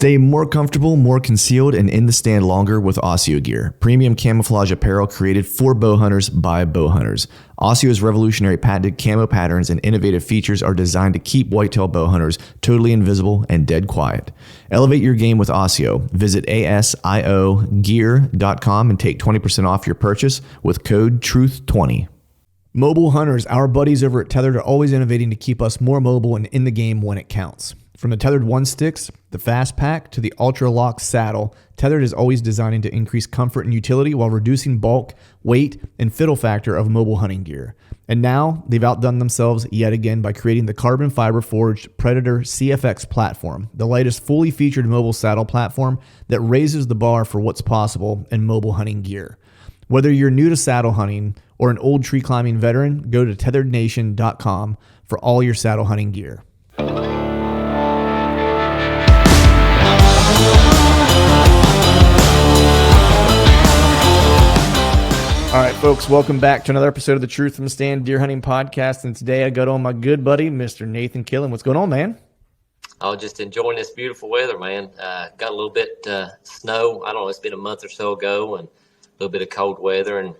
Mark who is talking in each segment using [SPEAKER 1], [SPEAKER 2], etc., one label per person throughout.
[SPEAKER 1] Stay more comfortable, more concealed, and in the stand longer with Osseo gear. Premium camouflage apparel created for bow hunters by bow hunters. Osseo's revolutionary patented camo patterns and innovative features are designed to keep whitetail bow hunters totally invisible and dead quiet. Elevate your game with Osseo. Visit asiogear.com and take 20% off your purchase with code TRUTH20. Mobile hunters, our buddies over at Tethered, are always innovating to keep us more mobile and in the game when it counts. From the Tethered 1 sticks, the Fast Pack, to the Ultra Lock saddle, Tethered is always designing to increase comfort and utility while reducing bulk, weight, and fiddle factor of mobile hunting gear. And now, they've outdone themselves yet again by creating the carbon fiber forged Predator CFX platform, the latest fully featured mobile saddle platform that raises the bar for what's possible in mobile hunting gear. Whether you're new to saddle hunting or an old tree climbing veteran, go to tetherednation.com for all your saddle hunting gear. All right, folks, welcome back to another episode of the Truth from the Stand Deer Hunting Podcast. And today I got on my good buddy, Mr. Nathan Killen. What's going on, man?
[SPEAKER 2] Oh, just enjoying this beautiful weather, man. Got a little bit snow. I don't know, it's been a month or so ago, and a little bit of cold weather and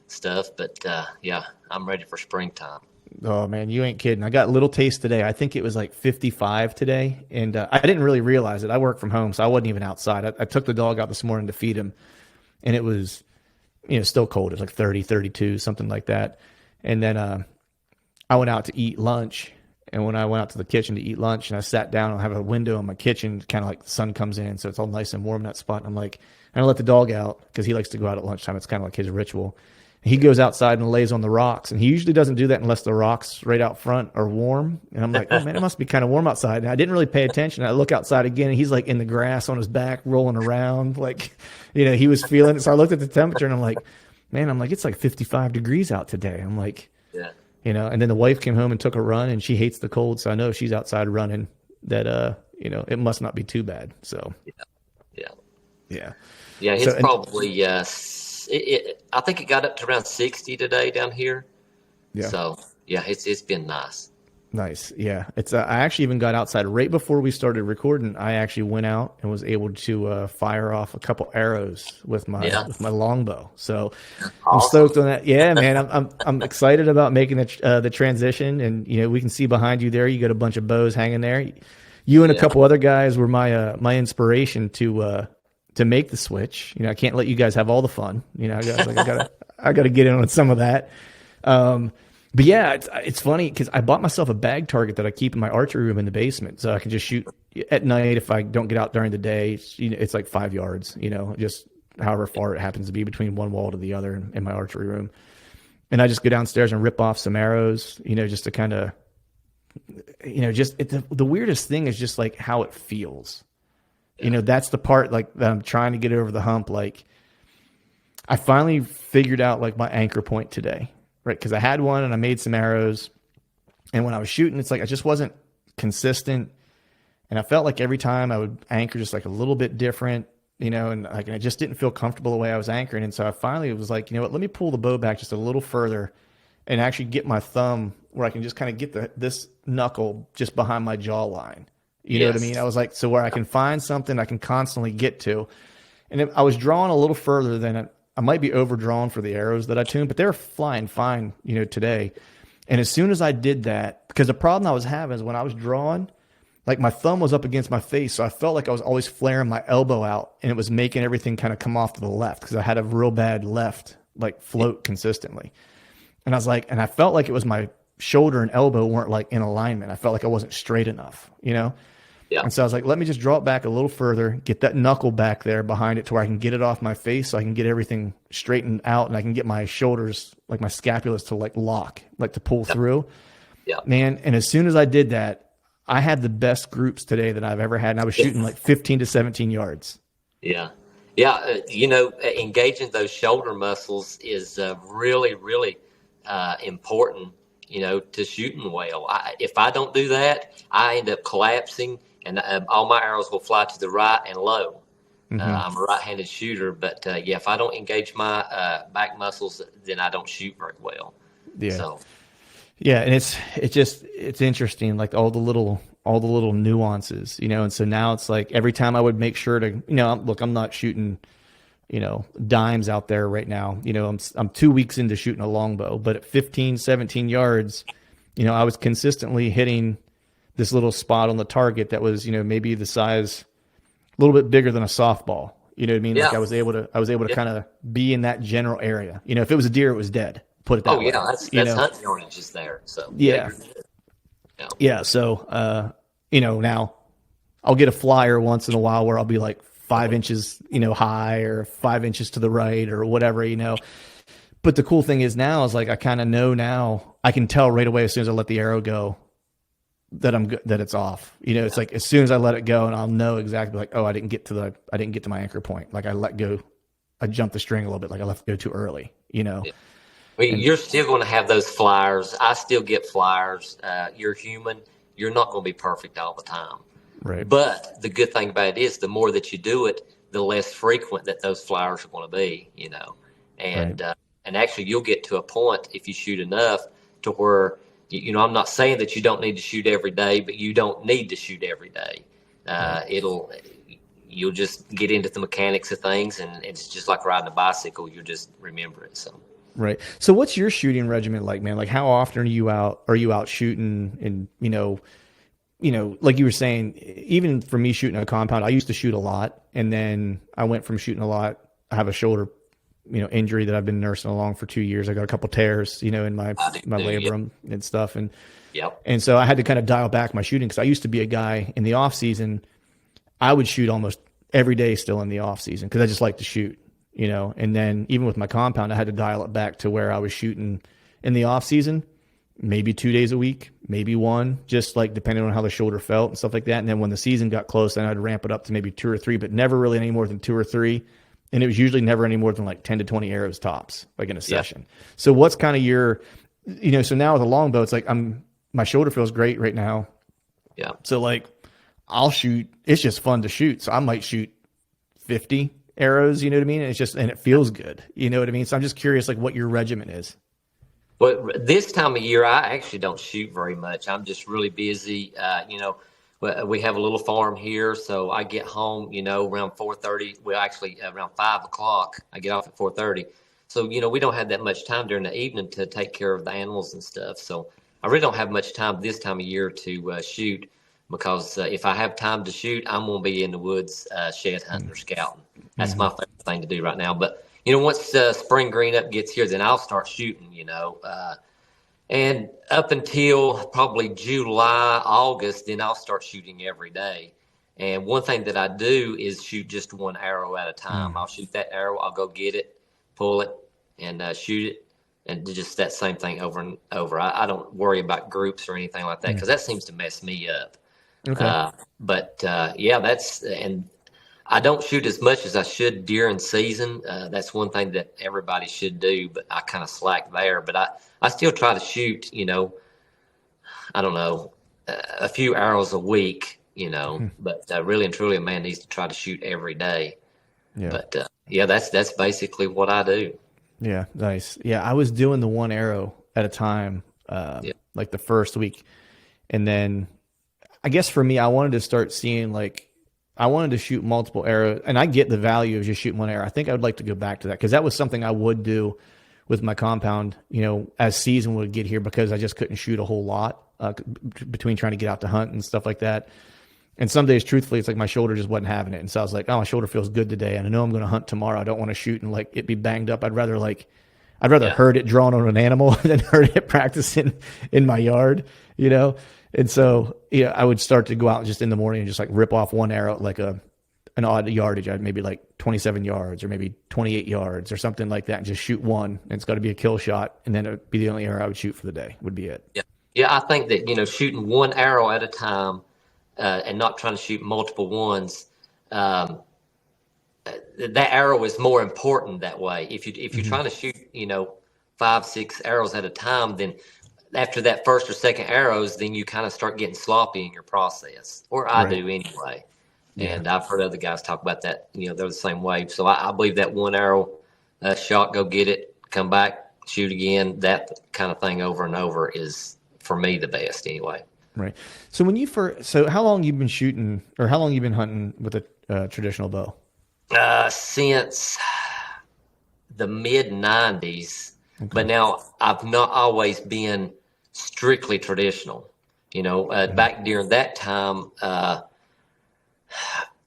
[SPEAKER 2] stuff. But, yeah, I'm ready for springtime.
[SPEAKER 1] Oh, man, you ain't kidding. I got a little taste today. I think it was like 55 today, and I didn't really realize it. I work from home, so I wasn't even outside. I took the dog out this morning to feed him, and it was, still cold. It was like 30, 32, something like that. And then I went out to eat lunch, and when I went out to the kitchen to eat lunch, and I sat down, I have a window in my kitchen, kind of like the sun comes in, so it's all nice and warm in that spot. And I'm like, I let the dog out because he likes to go out at lunchtime. It's kind of like his ritual. He goes outside and lays on the rocks, and he usually doesn't do that unless the rocks right out front are warm. And I'm like, oh, man, it must be kind of warm outside. And I didn't really pay attention. I look outside again, and he's like in the grass on his back, rolling around. Like, he was feeling it. So I looked at the temperature, and I'm like, it's like 55 degrees out today. I'm like, yeah. And then the wife came home and took a run, and she hates the cold. So I know if she's outside running that, it must not be too bad. So,
[SPEAKER 2] yeah.
[SPEAKER 1] It's
[SPEAKER 2] so, probably, I think it got up to around 60 today down here. Yeah. So yeah, it's been nice.
[SPEAKER 1] Nice. Yeah. It's, I actually even got outside right before we started recording. I actually went out and was able to fire off a couple arrows with my longbow. So awesome. I'm stoked on that. Yeah, man. I'm excited about making the transition, and we can see behind you there. You got a bunch of bows hanging there. You and a couple other guys were my inspiration to make the switch. I can't let you guys have all the fun. I gotta get in on some of that. But yeah, it's funny because I bought myself a bag target that I keep in my archery room in the basement, so I can just shoot at night if I don't get out during the day. It's like 5 yards, just however far it happens to be between one wall to the other in my archery room. And I just go downstairs and rip off some arrows, just to kind of, the weirdest thing is just like how it feels. That's the part like that I'm trying to get over the hump. Like I finally figured out like my anchor point today, right? Because I had one and I made some arrows, and when I was shooting, it's like I just wasn't consistent, and I felt like every time I would anchor just like a little bit different, and like I just didn't feel comfortable the way I was anchoring. And so I finally was like, let me pull the bow back just a little further and actually get my thumb where I can just kind of get this knuckle just behind my jawline. You know what I mean? I was like, so where I can find something I can constantly get to. And I was drawing a little further than I might be overdrawn for the arrows that I tuned, but they were flying fine, today. And as soon as I did that, because the problem I was having is when I was drawing, like my thumb was up against my face. So I felt like I was always flaring my elbow out, and it was making everything kind of come off to the left because I had a real bad left, like float consistently. And I was like, and I felt like it was my shoulder and elbow weren't like in alignment. I felt like I wasn't straight enough, Yeah. And so I was like, let me just draw it back a little further, get that knuckle back there behind it to where I can get it off my face, so I can get everything straightened out, and I can get my shoulders, like my scapulas, to like lock, like to pull through. Yeah. Man, and as soon as I did that, I had the best groups today that I've ever had, and I was shooting like 15 to 17 yards.
[SPEAKER 2] Yeah. Yeah. Engaging those shoulder muscles is really, really important, to shooting well. If I don't do that, I end up collapsing, and all my arrows will fly to the right and low. Mm-hmm. I'm a right-handed shooter, but if I don't engage my back muscles, then I don't shoot very well.
[SPEAKER 1] Yeah. So. Yeah, and it's interesting, like all the little all the little nuances, and so now it's like every time I would make sure to, look, I'm not shooting, dimes out there right now. I'm 2 weeks into shooting a longbow, but at 15, 17 yards, I was consistently hitting this little spot on the target that was, maybe the size a little bit bigger than a softball. You know what I mean?
[SPEAKER 2] Yeah.
[SPEAKER 1] Like I was able to kind of be in that general area. If it was a deer, it was dead. Put it that way.
[SPEAKER 2] That's hunting yardage is there. So
[SPEAKER 1] yeah. Yeah. So, now I'll get a flyer once in a while where I'll be like 5 inches, high or 5 inches to the right or whatever, But the cool thing is now is like I kind of know now. I can tell right away as soon as I let the arrow go that I'm good, that it's off. It's like as soon as I let it go, and I'll know exactly like, oh, I didn't get to my anchor point. Like I jumped the string a little bit. Like I left it go too early.
[SPEAKER 2] Yeah. Well, you're still going to have those flyers. I still get flyers. You're human. You're not going to be perfect all the time.
[SPEAKER 1] Right.
[SPEAKER 2] But the good thing about it is the more that you do it, the less frequent that those flyers are going to be, And
[SPEAKER 1] right.
[SPEAKER 2] And actually you'll get to a point if you shoot enough to where, I'm not saying that you don't need to shoot every day, but you don't need to shoot every day. You'll just get into the mechanics of things, and it's just like riding a bicycle. You'll just remember it. So.
[SPEAKER 1] Right. So what's your shooting regimen like, man? Like how often are you out shooting? And, like you were saying, even for me shooting a compound, I used to shoot a lot. And then I went from shooting a lot. I have a shoulder, injury that I've been nursing along for 2 years. I got a couple tears, in my labrum and stuff. And, and so I had to kind of dial back my shooting because I used to be a guy in the off season. I would shoot almost every day still in the off season because I just like to shoot. And then even with my compound, I had to dial it back to where I was shooting in the off season, maybe 2 days a week, maybe one, just like depending on how the shoulder felt and stuff like that. And then when the season got close, then I'd ramp it up to maybe 2 or 3, but never really any more than 2 or 3. And it was usually never any more than like 10 to 20 arrows tops, like in a session. So what's kind of your, so now with a longbow, it's like my shoulder feels great right now.
[SPEAKER 2] Yeah.
[SPEAKER 1] So like I'll shoot, it's just fun to shoot. So I might shoot 50 arrows, you know what I mean? And it feels good. You know what I mean? So I'm just curious, like what your regimen is.
[SPEAKER 2] Well, this time of year, I actually don't shoot very much. I'm just really busy. We have a little farm here, so I get home, around 4:30. Well, actually around 5 o'clock. I get off at 4:30. So, we don't have that much time during the evening to take care of the animals and stuff. So I really don't have much time this time of year to shoot because if I have time to shoot, I'm going to be in the woods shed hunting or scouting. That's my favorite thing to do right now. But, once spring green up gets here, then I'll start shooting, and up until probably July, August, then I'll start shooting every day. And one thing that I do is shoot just one arrow at a time. I'll shoot that arrow, I'll go get it, pull it, and shoot it, and just that same thing over and over. I don't worry about groups or anything like that because that seems to mess me up.
[SPEAKER 1] Okay.
[SPEAKER 2] And I don't shoot as much as I should during season. That's one thing that everybody should do, but I kind of slack there. But I still try to shoot, I don't know, a few arrows a week, but really and truly a man needs to try to shoot every day. Yeah. But that's basically what I do.
[SPEAKER 1] Yeah. Nice. Yeah. I was doing the one arrow at a time, like the first week. And then I guess for me, I wanted to start seeing I wanted to shoot multiple arrows, and I get the value of just shooting one arrow. I think I would like to go back to that because that was something I would do with my compound, as season would get here because I just couldn't shoot a whole lot between trying to get out to hunt and stuff like that. And some days, truthfully, it's like my shoulder just wasn't having it. And so I was like, oh, my shoulder feels good today. And I know I'm going to hunt tomorrow. I don't want to shoot and it be banged up. I'd rather hurt it drawn on an animal than hurt it practicing in my yard, And so, I would start to go out just in the morning and just rip off one arrow, an odd yardage. I'd maybe 27 yards or maybe 28 yards or something like that and just shoot one. And it's got to be a kill shot. And then it would be the only arrow I would shoot for the day would be it.
[SPEAKER 2] Yeah. Yeah. I think that, shooting one arrow at a time and not trying to shoot multiple ones, that arrow is more important that way. If you're trying to shoot, 5, 6 arrows at a time, then after that first or second arrows, then you kind of start getting sloppy in your process, or I do anyway. Yeah. And I've heard other guys talk about that. They're the same way. So I believe that one arrow shot, go get it, come back, shoot again. That kind of thing over and over is for me the best anyway.
[SPEAKER 1] Right. So when you first, so how long you been shooting, or how long you been hunting with a traditional bow?
[SPEAKER 2] Since the mid 90s, but
[SPEAKER 1] Okay.
[SPEAKER 2] now I've not always been strictly traditional.
[SPEAKER 1] Okay.
[SPEAKER 2] Back during that time,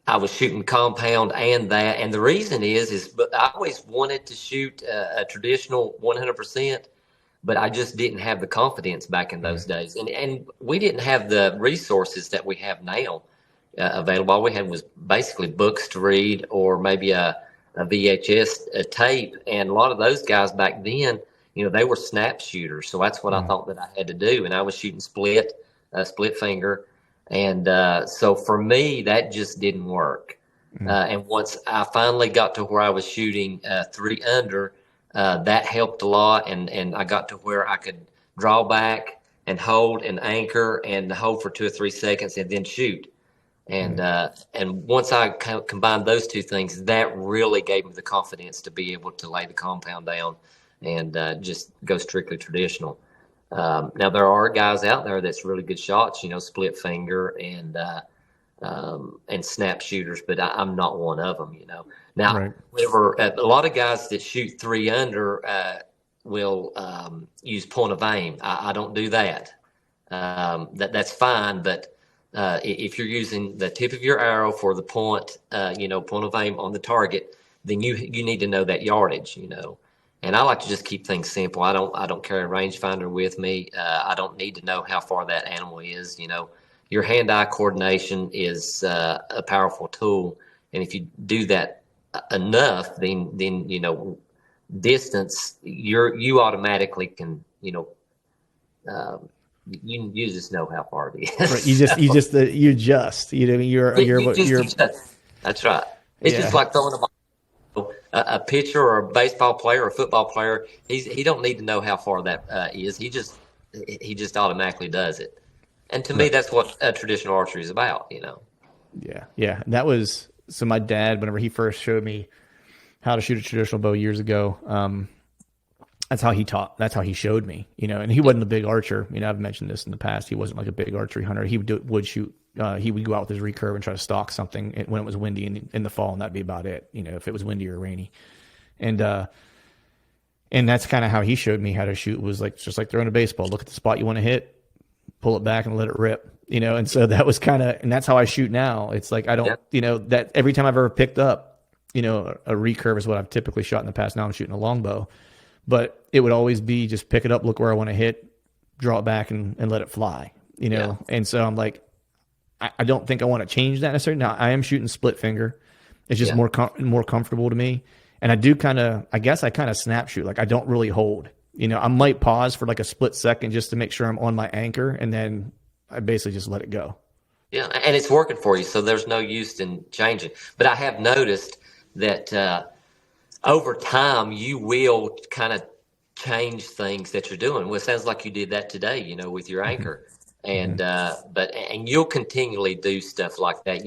[SPEAKER 2] I was shooting compound and that, and the reason is, but I always wanted to shoot a traditional 100%, but I just didn't have the confidence back in those
[SPEAKER 1] Right.
[SPEAKER 2] days, and we didn't have the resources that we have now available. All we had was basically books to read, or maybe a VHS tape, and a lot of those guys back then, they were snap shooters, so that's what I
[SPEAKER 1] Mm,
[SPEAKER 2] thought that I had to do, and I was shooting split finger. And so for me, that just didn't work.
[SPEAKER 1] mm,
[SPEAKER 2] And once I finally got to where I was shooting 3 under, that helped a lot. And I got to where I could draw back and hold and anchor and hold for 2 or 3 seconds and then shoot. And
[SPEAKER 1] right.
[SPEAKER 2] once I combined those two things, that really gave me the confidence to be able to lay the compound down and just go strictly traditional. Now there are guys out there that's really good shots, split finger and snap shooters, but I'm not one of them. Now,
[SPEAKER 1] Right.
[SPEAKER 2] whenever a lot of guys that shoot 3 under will use point of aim. I don't do that. That's fine, but if you're using the tip of your arrow for the point, point of aim on the target, then you need to know that yardage. And I like to just keep things simple. I don't carry a rangefinder with me. I don't need to know how far that animal is. Your hand-eye coordination is a powerful tool, and if you do that enough, then distance you automatically can uh, you just know how far it
[SPEAKER 1] Right.
[SPEAKER 2] is. So,
[SPEAKER 1] You adjust. You're.
[SPEAKER 2] you just that's right. It's just
[SPEAKER 1] Yeah.
[SPEAKER 2] like throwing a ball. A pitcher or a baseball player or a football player, he don't need to know how far that is. He just automatically does it. And to me,
[SPEAKER 1] Right.
[SPEAKER 2] that's what traditional archery is about.
[SPEAKER 1] Yeah. Yeah. And that was, so my dad, whenever he first showed me how to shoot a traditional bow years ago, that's how he taught. That's how he showed me. And he wasn't a big archer. I've mentioned this in the past. He wasn't like a big archery hunter. He would shoot. He would go out with his recurve and try to stalk something when it was windy in the fall, and that'd be about it. If it was windy or rainy, and that's kind of how he showed me how to shoot. Was like just like throwing a baseball. Look at the spot you want to hit, pull it back, and let it rip. And so that was and that's how I shoot now. It's like I don't, that every time I've ever picked up, a recurve is what I've typically shot in the past. Now I'm shooting a longbow. But it would always be just pick it up, look where I want to hit, draw it back, and let it fly.
[SPEAKER 2] Yeah.
[SPEAKER 1] And so I'm like, I don't think I want to change that necessarily. Now I am shooting split finger. It's just
[SPEAKER 2] Yeah.
[SPEAKER 1] more comfortable to me. And I do I guess I kind of snap shoot. Like I don't really hold. I might pause for like a split second just to make sure I'm on my anchor, and then I basically just let it go.
[SPEAKER 2] Yeah, and it's working for you, so there's no use in changing. But I have noticed that over time you will kind of change things that you're doing. Well, it sounds like you did that today, with your
[SPEAKER 1] Mm-hmm.
[SPEAKER 2] anchor, and you'll continually do stuff like that.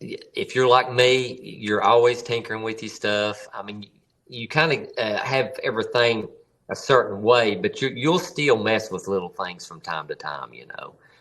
[SPEAKER 2] If you're like me, you're always tinkering with your stuff. I mean, you kind of have everything a certain way, but you'll still mess with little things from time to time.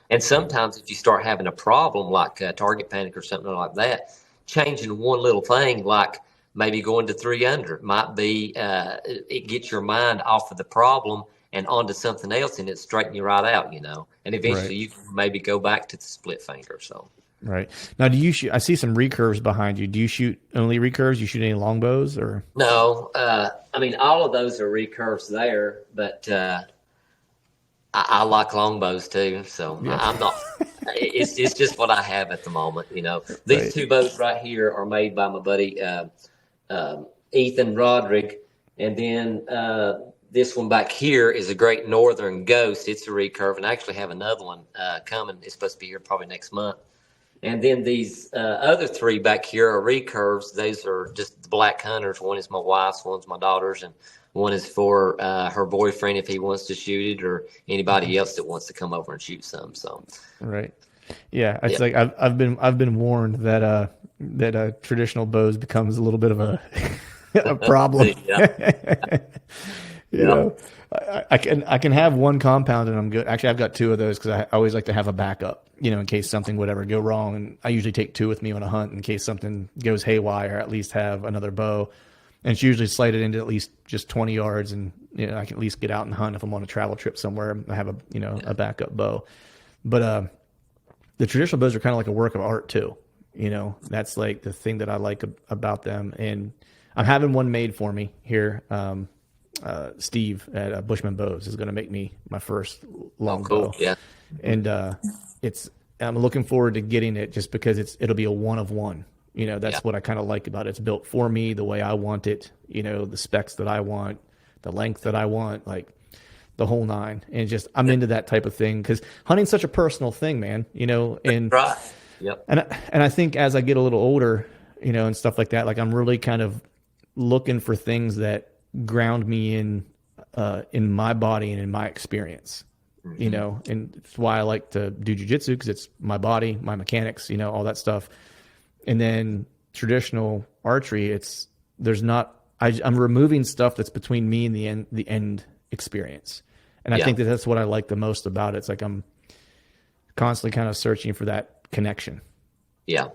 [SPEAKER 2] And sometimes if you start having a problem like target panic or something like that, changing one little thing like maybe going to 3 under might be it gets your mind off of the problem and onto something else, and it straighten you right out. And
[SPEAKER 1] Right.
[SPEAKER 2] eventually you can maybe go back to the split finger. So.
[SPEAKER 1] Right. Now, do you shoot? I see some recurves behind you. Do you shoot only recurves? You shoot any longbows or?
[SPEAKER 2] No, I mean, all of those are recurves there, but I like longbows too. So
[SPEAKER 1] Yeah.
[SPEAKER 2] I'm not. It's just what I have at the moment. These
[SPEAKER 1] Right.
[SPEAKER 2] two bows right here are made by my buddy Ethan Roderick, and then this one back here is a Great Northern Ghost. It's a recurve, and I actually have another one coming. It's supposed to be here probably next month. And then these other three back here are recurves. Those are just the black hunters. One is my wife's, one's my daughter's, and one is for her boyfriend if he wants to shoot it, or anybody else that wants to come over and shoot some. So,
[SPEAKER 1] Right. Yeah. It's
[SPEAKER 2] yeah.
[SPEAKER 1] like I've been warned that traditional bows becomes a little bit of a problem.
[SPEAKER 2] Yeah.
[SPEAKER 1] You
[SPEAKER 2] Yeah.
[SPEAKER 1] know, I can have one compound and I'm good. Actually, I've got two of those because I always like to have a backup, in case something would ever go wrong. And I usually take two with me on a hunt in case something goes haywire. At least have another bow, and it's usually slated into at least just 20 yards, and I can at least get out and hunt if I'm on a travel trip somewhere. I have a backup bow, but the traditional bows are kind of like a work of art too. That's like the thing that I like about them, and I'm having one made for me here. Steve at Bushman Bows is going to make me my first long bow.
[SPEAKER 2] Yeah.
[SPEAKER 1] And I'm looking forward to getting it just because it'll be a one of one. That's what I kind of like about it. It's built for me the way I want it. The specs that I want, the length that I want, like the whole nine. And just I'm into that type of thing because hunting's such a personal thing, man. And
[SPEAKER 2] Right. Yep.
[SPEAKER 1] And I think as I get a little older, and stuff like that, like I'm really kind of looking for things that ground me in my body and in my experience, and it's why I like to do jujitsu because it's my body, my mechanics, all that stuff. And then traditional archery, I'm removing stuff that's between me and the end experience. And I think that's what I like the most about it. It's like I'm constantly kind of searching for that connection.
[SPEAKER 2] Yeah.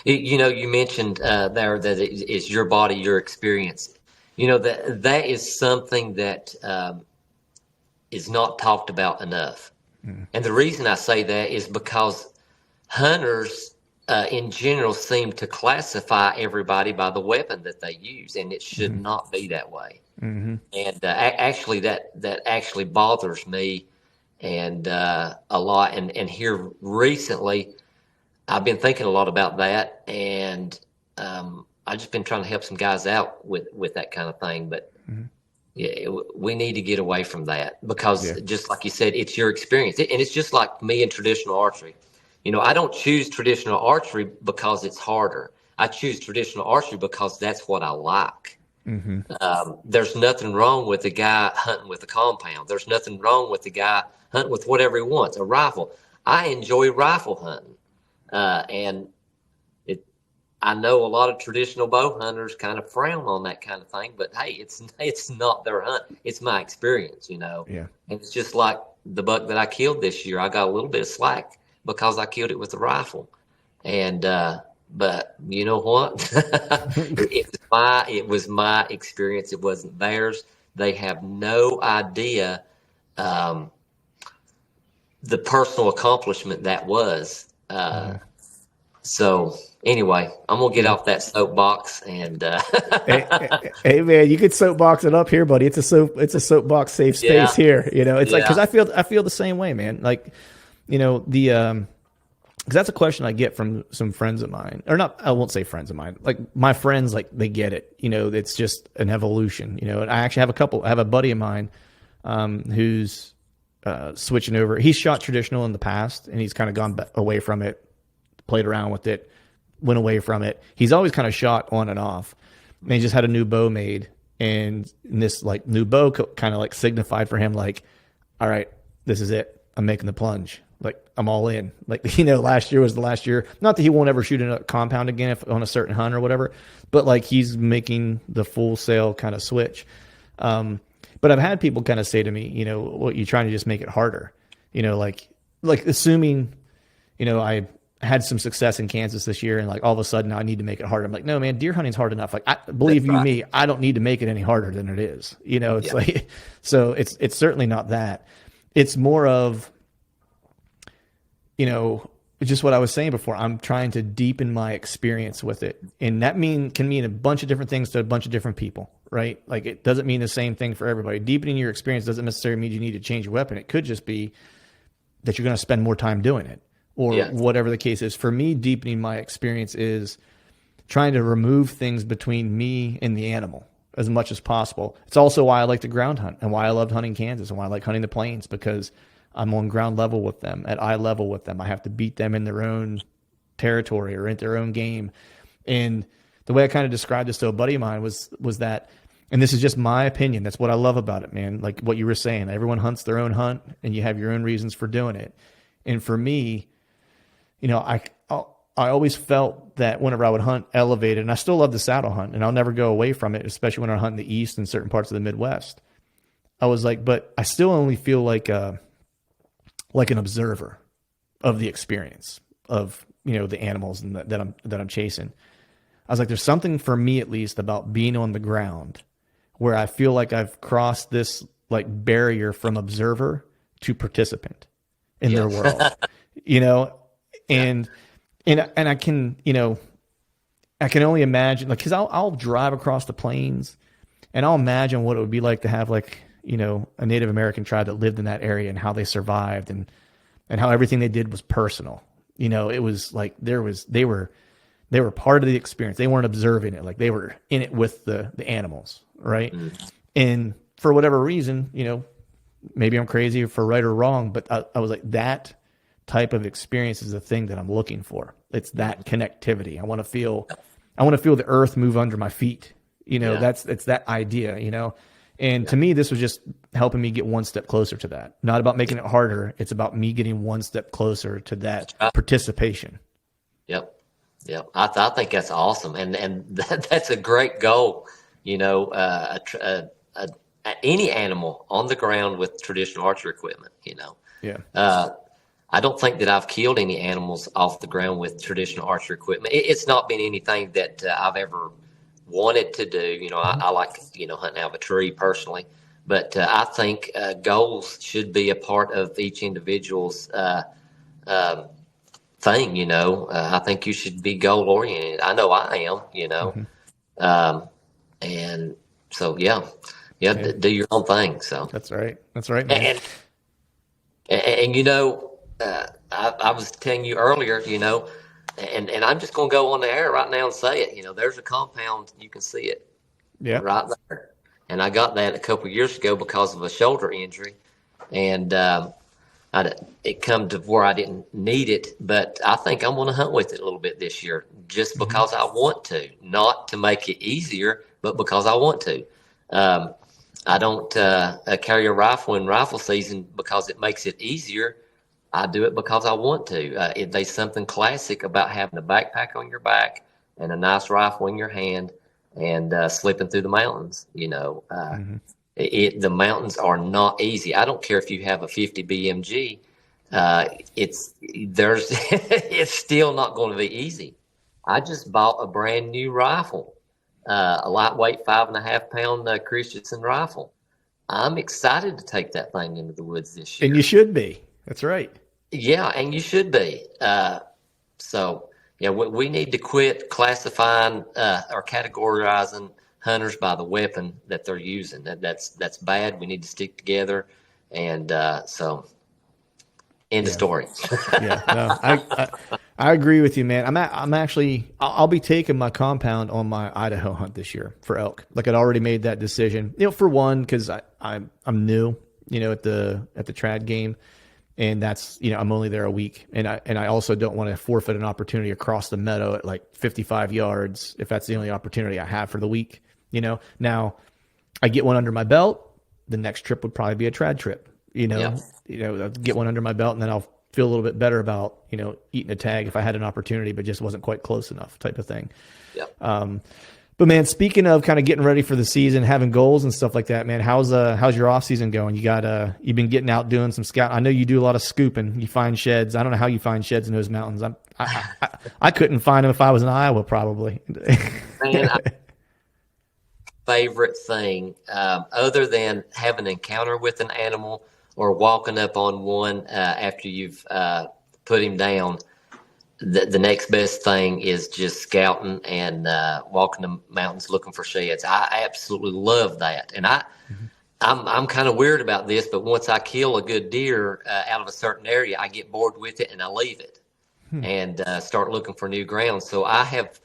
[SPEAKER 2] You mentioned there that it is your body, your experience. That is something that is not talked about enough. And the reason I say that is because hunters in general seem to classify everybody by the weapon that they use, and it should not be that way. And actually that actually bothers me and a lot. And here recently, I've been thinking a lot about that, and I've just been trying to help some guys out with that kind of thing. But we need to get away from that because just like you said, it's your experience. And it's just like me in traditional archery. I don't choose traditional archery because it's harder. I choose traditional archery because that's what I like. There's nothing wrong with the guy hunting with a compound. There's nothing wrong with the guy hunting with whatever he wants, a rifle. I enjoy rifle hunting. And I know a lot of traditional bow hunters kind of frown on that kind of thing, but hey, it's not their hunt. It's my experience, Yeah. And it's just like the buck that I killed this year. I got a little bit of slack because I killed it with a rifle. And, but you know what? It was my experience. It wasn't theirs. They have no idea, the personal accomplishment that was. So anyway, I'm gonna get off that soapbox and
[SPEAKER 1] hey man, you could soapbox it up here, buddy. It's a soapbox safe space here. It's like because I feel the same way, man. Like because that's a question I get from some friends of mine, or not. I won't say friends of mine. Like my friends, like they get it. It's just an evolution. And I actually have a buddy of mine who's switching over. He's shot traditional in the past, and he's kind of gone away from it. Played around with it, went away from it. He's always kind of shot on and off. And he just had a new bow made, and this like new bow kind of like signified for him, like, all right, this is it. I'm making the plunge. Like I'm all in. Like last year was the last year. Not that he won't ever shoot in a compound again if on a certain hunt or whatever, but like he's making the full sail kind of switch. But I've had people kind of say to me, what you're trying to just make it harder. Like assuming, I had some success in Kansas this year, and like all of a sudden I need to make it harder. I'm like, no, man, deer hunting's hard enough. Like, believe you me, I don't need to make it any harder than it is. It's like, so it's certainly not that. It's more of, just what I was saying before. I'm trying to deepen my experience with it, and that can mean a bunch of different things to a bunch of different people, right? Like it doesn't mean the same thing for everybody. Deepening your experience doesn't necessarily mean you need to change your weapon. It could just be that you're going to spend more time doing it. Or whatever the case is. For me, deepening my experience is trying to remove things between me and the animal as much as possible. It's also why I like to ground hunt and why I loved hunting Kansas and why I like hunting the plains, because I'm on ground level with them, at eye level with them. I have to beat them in their own territory or in their own game. And the way I kind of described this to a buddy of mine was that, and this is just my opinion, that's what I love about it, man. Like what you were saying, everyone hunts their own hunt and you have your own reasons for doing it. And for me, I always felt that whenever I would hunt elevated, and I still love the saddle hunt, and I'll never go away from it, especially when I hunt in the East and certain parts of the Midwest. I was like, but I still only feel like an observer of the experience of, the animals and that I'm chasing. I was like, there's something for me at least about being on the ground where I feel like I've crossed this like barrier from observer to participant in
[SPEAKER 2] Yeah.
[SPEAKER 1] their world, you know, and I can, I can only imagine, like, because I'll drive across the plains and I'll imagine what it would be like to have, like, a Native American tribe that lived in that area and how they survived and how everything they did was personal. It was like they were part of the experience. They weren't observing it, like they were in it with the animals, right? And for whatever reason, maybe I'm crazy for right or wrong, but I was like, that type of experience is the thing that I'm looking for. It's that connectivity. I want to feel the earth move under my feet. It's that idea, and to me, this was just helping me get one step closer to that. Not about making it harder. It's about me getting one step closer to that participation.
[SPEAKER 2] Yep. Yep. I think that's awesome. And that's a great goal. Any animal on the ground with traditional archery equipment,
[SPEAKER 1] Yeah.
[SPEAKER 2] I don't think that I've killed any animals off the ground with traditional archery equipment. It's not been anything that I've ever wanted to do. I like, hunting out of a tree personally, but I think goals should be a part of each individual's thing. I think you should be goal oriented. I know I am, and so, yeah, do your own thing. So
[SPEAKER 1] That's right, man.
[SPEAKER 2] And I was telling you earlier, and I'm just going to go on the air right now and say it. There's a compound, you can see it, right there. And I got that a couple of years ago because of a shoulder injury, and it come to where I didn't need it. But I think I'm going to hunt with it a little bit this year, just because I want to, not to make it easier, but because I want to. I don't carry a rifle in rifle season because it makes it easier. I do it because I want to. There's something classic about having a backpack on your back and a nice rifle in your hand and slipping through the mountains. The mountains are not easy. I don't care if you have a 50 BMG. It's still not going to be easy. I just bought a brand new rifle, a lightweight 5.5 pound Christensen rifle. I'm excited to take that thing into the woods this year.
[SPEAKER 1] And you should be. That's right.
[SPEAKER 2] Yeah, and you should be. We need to quit classifying or categorizing hunters by the weapon that they're using. That's bad. We need to stick together. And end of story.
[SPEAKER 1] I agree with you, man. I'll be taking my compound on my Idaho hunt this year for elk. Like, I'd already made that decision, for one, because I'm new, at the trad game. And that's, I'm only there a week. And I also don't want to forfeit an opportunity across the meadow at like 55 yards if that's the only opportunity I have for the week. Now I get one under my belt. The next trip would probably be a trad trip, I'll get one under my belt, and then I'll feel a little bit better about, eating a tag if I had an opportunity, but just wasn't quite close enough type of thing.
[SPEAKER 2] Yeah.
[SPEAKER 1] But man, speaking of kind of getting ready for the season, having goals and stuff like that, man, how's your off season going? You've been getting out doing some scout. I know you do a lot of scooping. You find sheds. I don't know how you find sheds in those mountains. I couldn't find them if I was in Iowa, probably.
[SPEAKER 2] Man, favorite thing, other than having an encounter with an animal or walking up on one after you've put him down. The next best thing is just scouting and walking the mountains looking for sheds. I absolutely love that. And I'm kind of weird about this, but once I kill a good deer out of a certain area, I get bored with it and I leave it and start looking for new ground. So I have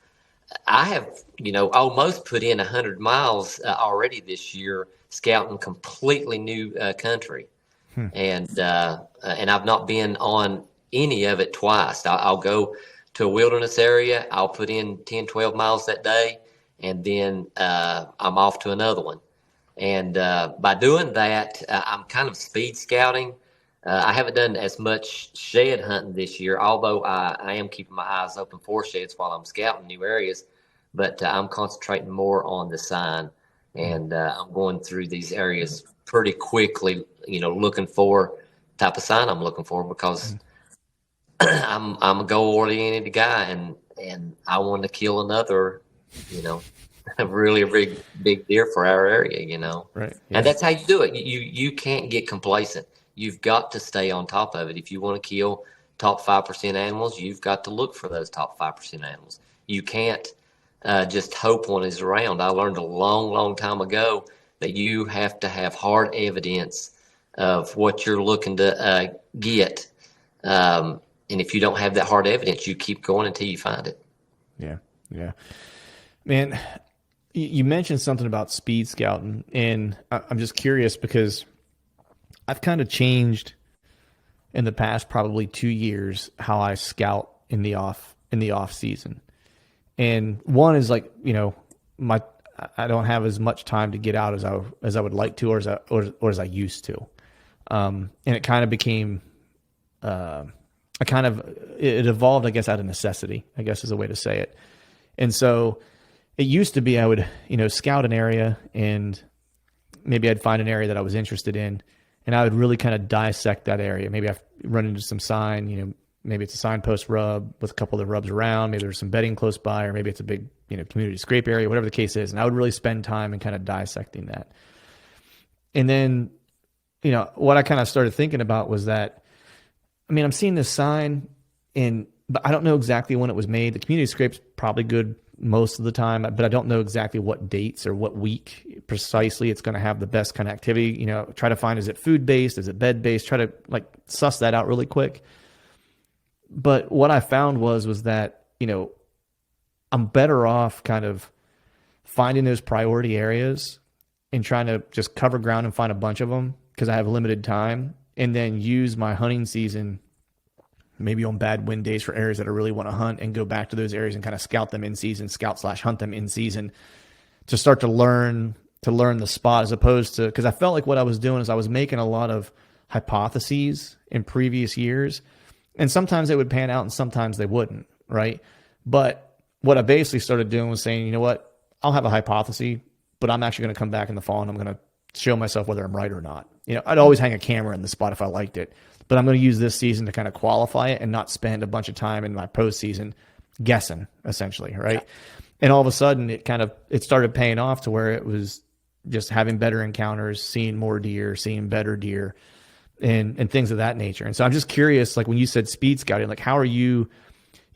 [SPEAKER 2] almost put in 100 miles already this year scouting completely new country. And I've not been on any of it twice. I'll go to a wilderness area. I'll put in 10, 12 miles that day, and then I'm off to another one. And by doing that, I'm kind of speed scouting. I haven't done as much shed hunting this year, although I am keeping my eyes open for sheds while I'm scouting new areas. But I'm concentrating more on the sign and I'm going through these areas pretty quickly, looking for type of sign I'm looking for, because I'm a goal oriented guy, and I want to kill another, a really big deer for our area,
[SPEAKER 1] Right.
[SPEAKER 2] and
[SPEAKER 1] Yeah.
[SPEAKER 2] that's how you do it. You can't get complacent. You've got to stay on top of it. If you want to kill top 5% animals, you've got to look for those top 5% animals. You can't just hope one is around. I learned a long time ago that you have to have hard evidence of what you're looking to get. And if you don't have that hard evidence, you keep going until you find it.
[SPEAKER 1] Yeah. Yeah. Man, you mentioned something about speed scouting, and I'm just curious because I've kind of changed in the past probably 2 years how I scout in the off season. And one is like, I don't have as much time to get out as I would like to, or as I used to. And it kind of became, it evolved, I guess, out of necessity, I guess is a way to say it. And so it used to be I would, scout an area, and maybe I'd find an area that I was interested in, and I would really kind of dissect that area. Maybe I've run into some sign, maybe it's a signpost rub with a couple of the rubs around, maybe there's some bedding close by, or maybe it's a big, community scrape area, whatever the case is. And I would really spend time in kind of dissecting that. And then, what I kind of started thinking about was that, I'm seeing this sign, but I don't know exactly when it was made. The community scrape's probably good most of the time, but I don't know exactly what dates or what week precisely it's going to have the best kind of activity. Try to find, is it food based? Is it bed based? Try to suss that out really quick. But what I found was that, I'm better off kind of finding those priority areas and trying to just cover ground and find a bunch of them because I have limited time, and then use my hunting season maybe on bad wind days for areas that I really want to hunt, and go back to those areas and kind of scout them in season, scout/hunt them in season, to start to learn the spot, as opposed to, because I felt like what I was doing is I was making a lot of hypotheses in previous years, and sometimes they would pan out and sometimes they wouldn't, right? But what I basically started doing was saying, you know what, I'll have a hypothesis, but I'm actually going to come back in the fall and I'm going to show myself whether I'm right or not. I'd always hang a camera in the spot if I liked it, but I'm going to use this season to kind of qualify it and not spend a bunch of time in my postseason guessing, essentially, right? Yeah. And all of a sudden, it started paying off to where it was just having better encounters, seeing more deer, seeing better deer, and things of that nature. And so I'm just curious, like when you said speed scouting, like how are you,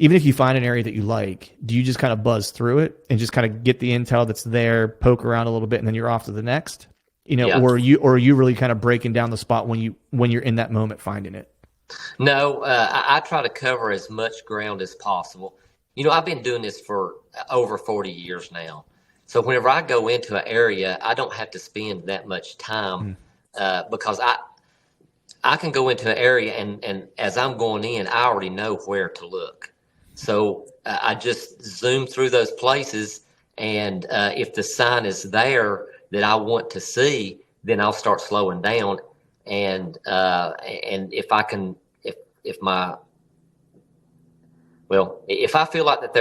[SPEAKER 1] even if you find an area that you like, do you just kind of buzz through it and just kind of get the intel that's there, poke around a little bit, and then you're off to the next?
[SPEAKER 2] Yeah.
[SPEAKER 1] Or are you really kind of breaking down the spot when you're in that moment finding it?
[SPEAKER 2] No, I try to cover as much ground as possible. I've been doing this for over 40 years now. So whenever I go into an area, I don't have to spend that much time because I can go into an area and as I'm going in, I already know where to look. So I just zoom through those places, and if the sign is there that I want to see, then I'll start slowing down. And if I can, if I feel like that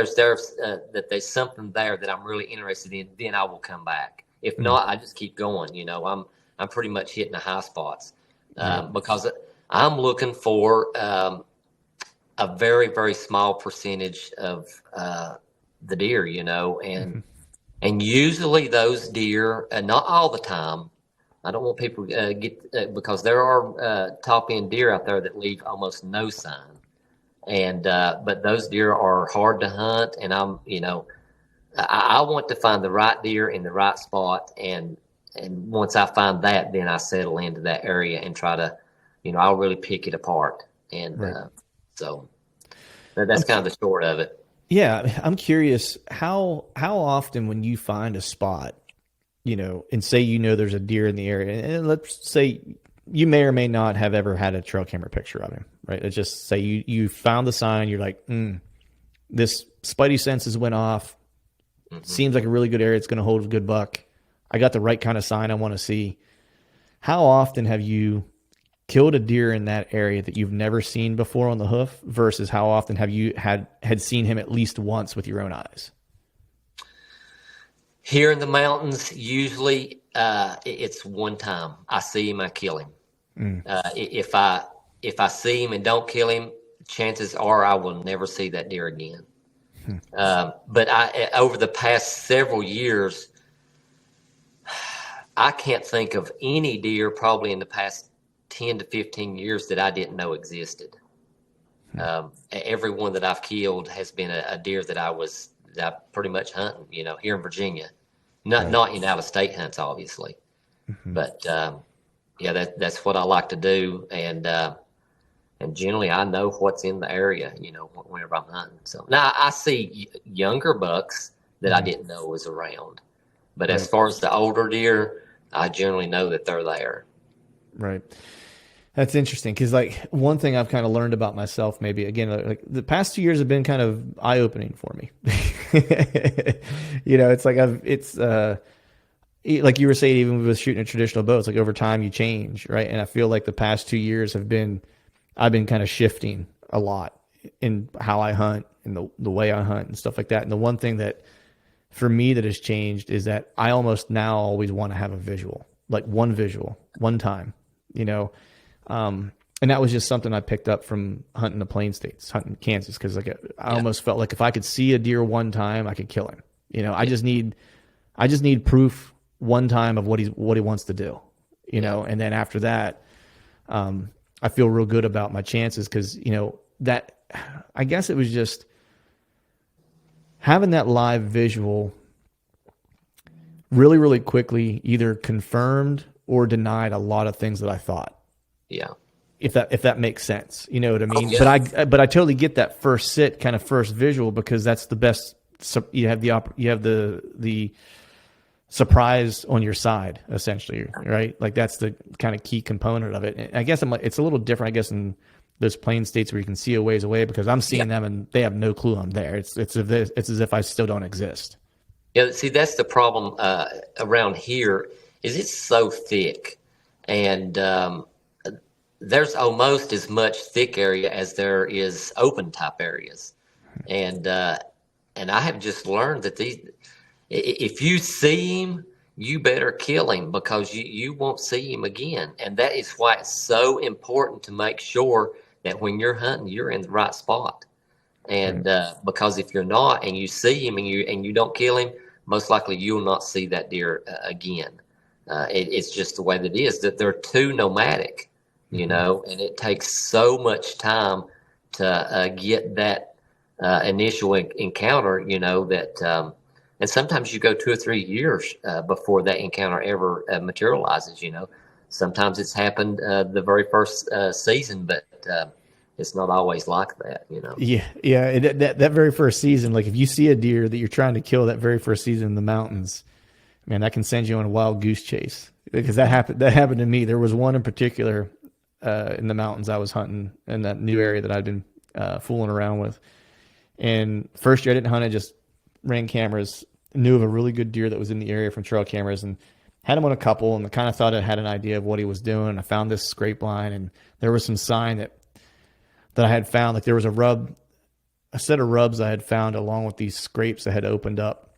[SPEAKER 2] there's something there that I'm really interested in, then I will come back. If not, I just keep going. I'm pretty much hitting the high spots because I'm looking for a very, very small percentage of the deer, and usually those deer, not all the time. I don't want people to get because there are top end deer out there that leave almost no sign, and but those deer are hard to hunt. And I want to find the right deer in the right spot, and once I find that, then I settle into that area and try to, I'll really pick it apart, and
[SPEAKER 1] right.
[SPEAKER 2] So that's kind of the short of it.
[SPEAKER 1] Yeah, I'm curious how often when you find a spot, and say there's a deer in the area, and let's say you may or may not have ever had a trail camera picture of him, right? Let's just say you found the sign, you're like, this spidey senses went off, seems like a really good area, it's going to hold a good buck. I got the right kind of sign I want to see. How often have you killed a deer in that area that you've never seen before on the hoof versus how often have you had seen him at least once with your own eyes?
[SPEAKER 2] Here in the mountains, usually it's one time. I see him, I kill him.
[SPEAKER 1] Mm.
[SPEAKER 2] If I see him and don't kill him, chances are I will never see that deer again. But over the past several years, I can't think of any deer probably in the past 10 to 15 years that I didn't know existed. Every one that I've killed has been a deer that I pretty much hunting, here in Virginia, not in out of state hunts, obviously, but yeah, that's what I like to do, and generally I know what's in the area, whenever I'm hunting. So now I see younger bucks that I didn't know was around, but as far as the older deer, I generally know that they're there.
[SPEAKER 1] Right. That's interesting because, like, one thing I've kind of learned about myself, maybe again, like the past 2 years have been kind of eye opening for me. It's like like you were saying, even with shooting a traditional bow, it's like over time you change, right? And I feel like the past 2 years I've been kind of shifting a lot in how I hunt and the way I hunt and stuff like that. And the one thing that for me that has changed is that I almost now always want to have a visual, like one visual, one time, and that was just something I picked up from hunting the Plain States, hunting Kansas, because like I almost felt like if I could see a deer one time, I could kill him. I just need proof one time of what he wants to do. And then after that, I feel real good about my chances because that I guess it was just having that live visual really, really quickly either confirmed or denied a lot of things that I thought.
[SPEAKER 2] Yeah.
[SPEAKER 1] If that makes sense, you know what I mean?
[SPEAKER 2] Oh, yeah.
[SPEAKER 1] But I totally get that first sit kind of first visual because that's the best. You have the surprise on your side, essentially, right? Like that's the kind of key component of it. And I guess it's a little different, I guess, in those Plain States where you can see a ways away because I'm seeing them and they have no clue I'm there. It's as if I still don't exist.
[SPEAKER 2] Yeah, see, that's the problem around here is it's so thick, and there's almost as much thick area as there is open type areas, and I have just learned that if you see him, you better kill him because you won't see him again, and that is why it's so important to make sure that when you're hunting, you're in the right spot. And because if you're not, and you see him, and you don't kill him, most likely you'll not see that deer again. It's just the way that it is. That they're too nomadic, and it takes so much time to get that initial encounter. That, and sometimes you go 2 or 3 years before that encounter ever materializes. Sometimes it's happened the very first season, but it's not always like that,
[SPEAKER 1] Yeah. That very first season, like if you see a deer that you're trying to kill that very first season in the mountains, man, that can send you on a wild goose chase because that happened to me. There was one in particular in the mountains I was hunting in that new area that I'd been fooling around with. And first year I didn't hunt, I just ran cameras, knew of a really good deer that was in the area from trail cameras and had him on a couple and kind of thought I had an idea of what he was doing. I found this scrape line and there was some sign that I had found, like there was a set of rubs I had found along with these scrapes that had opened up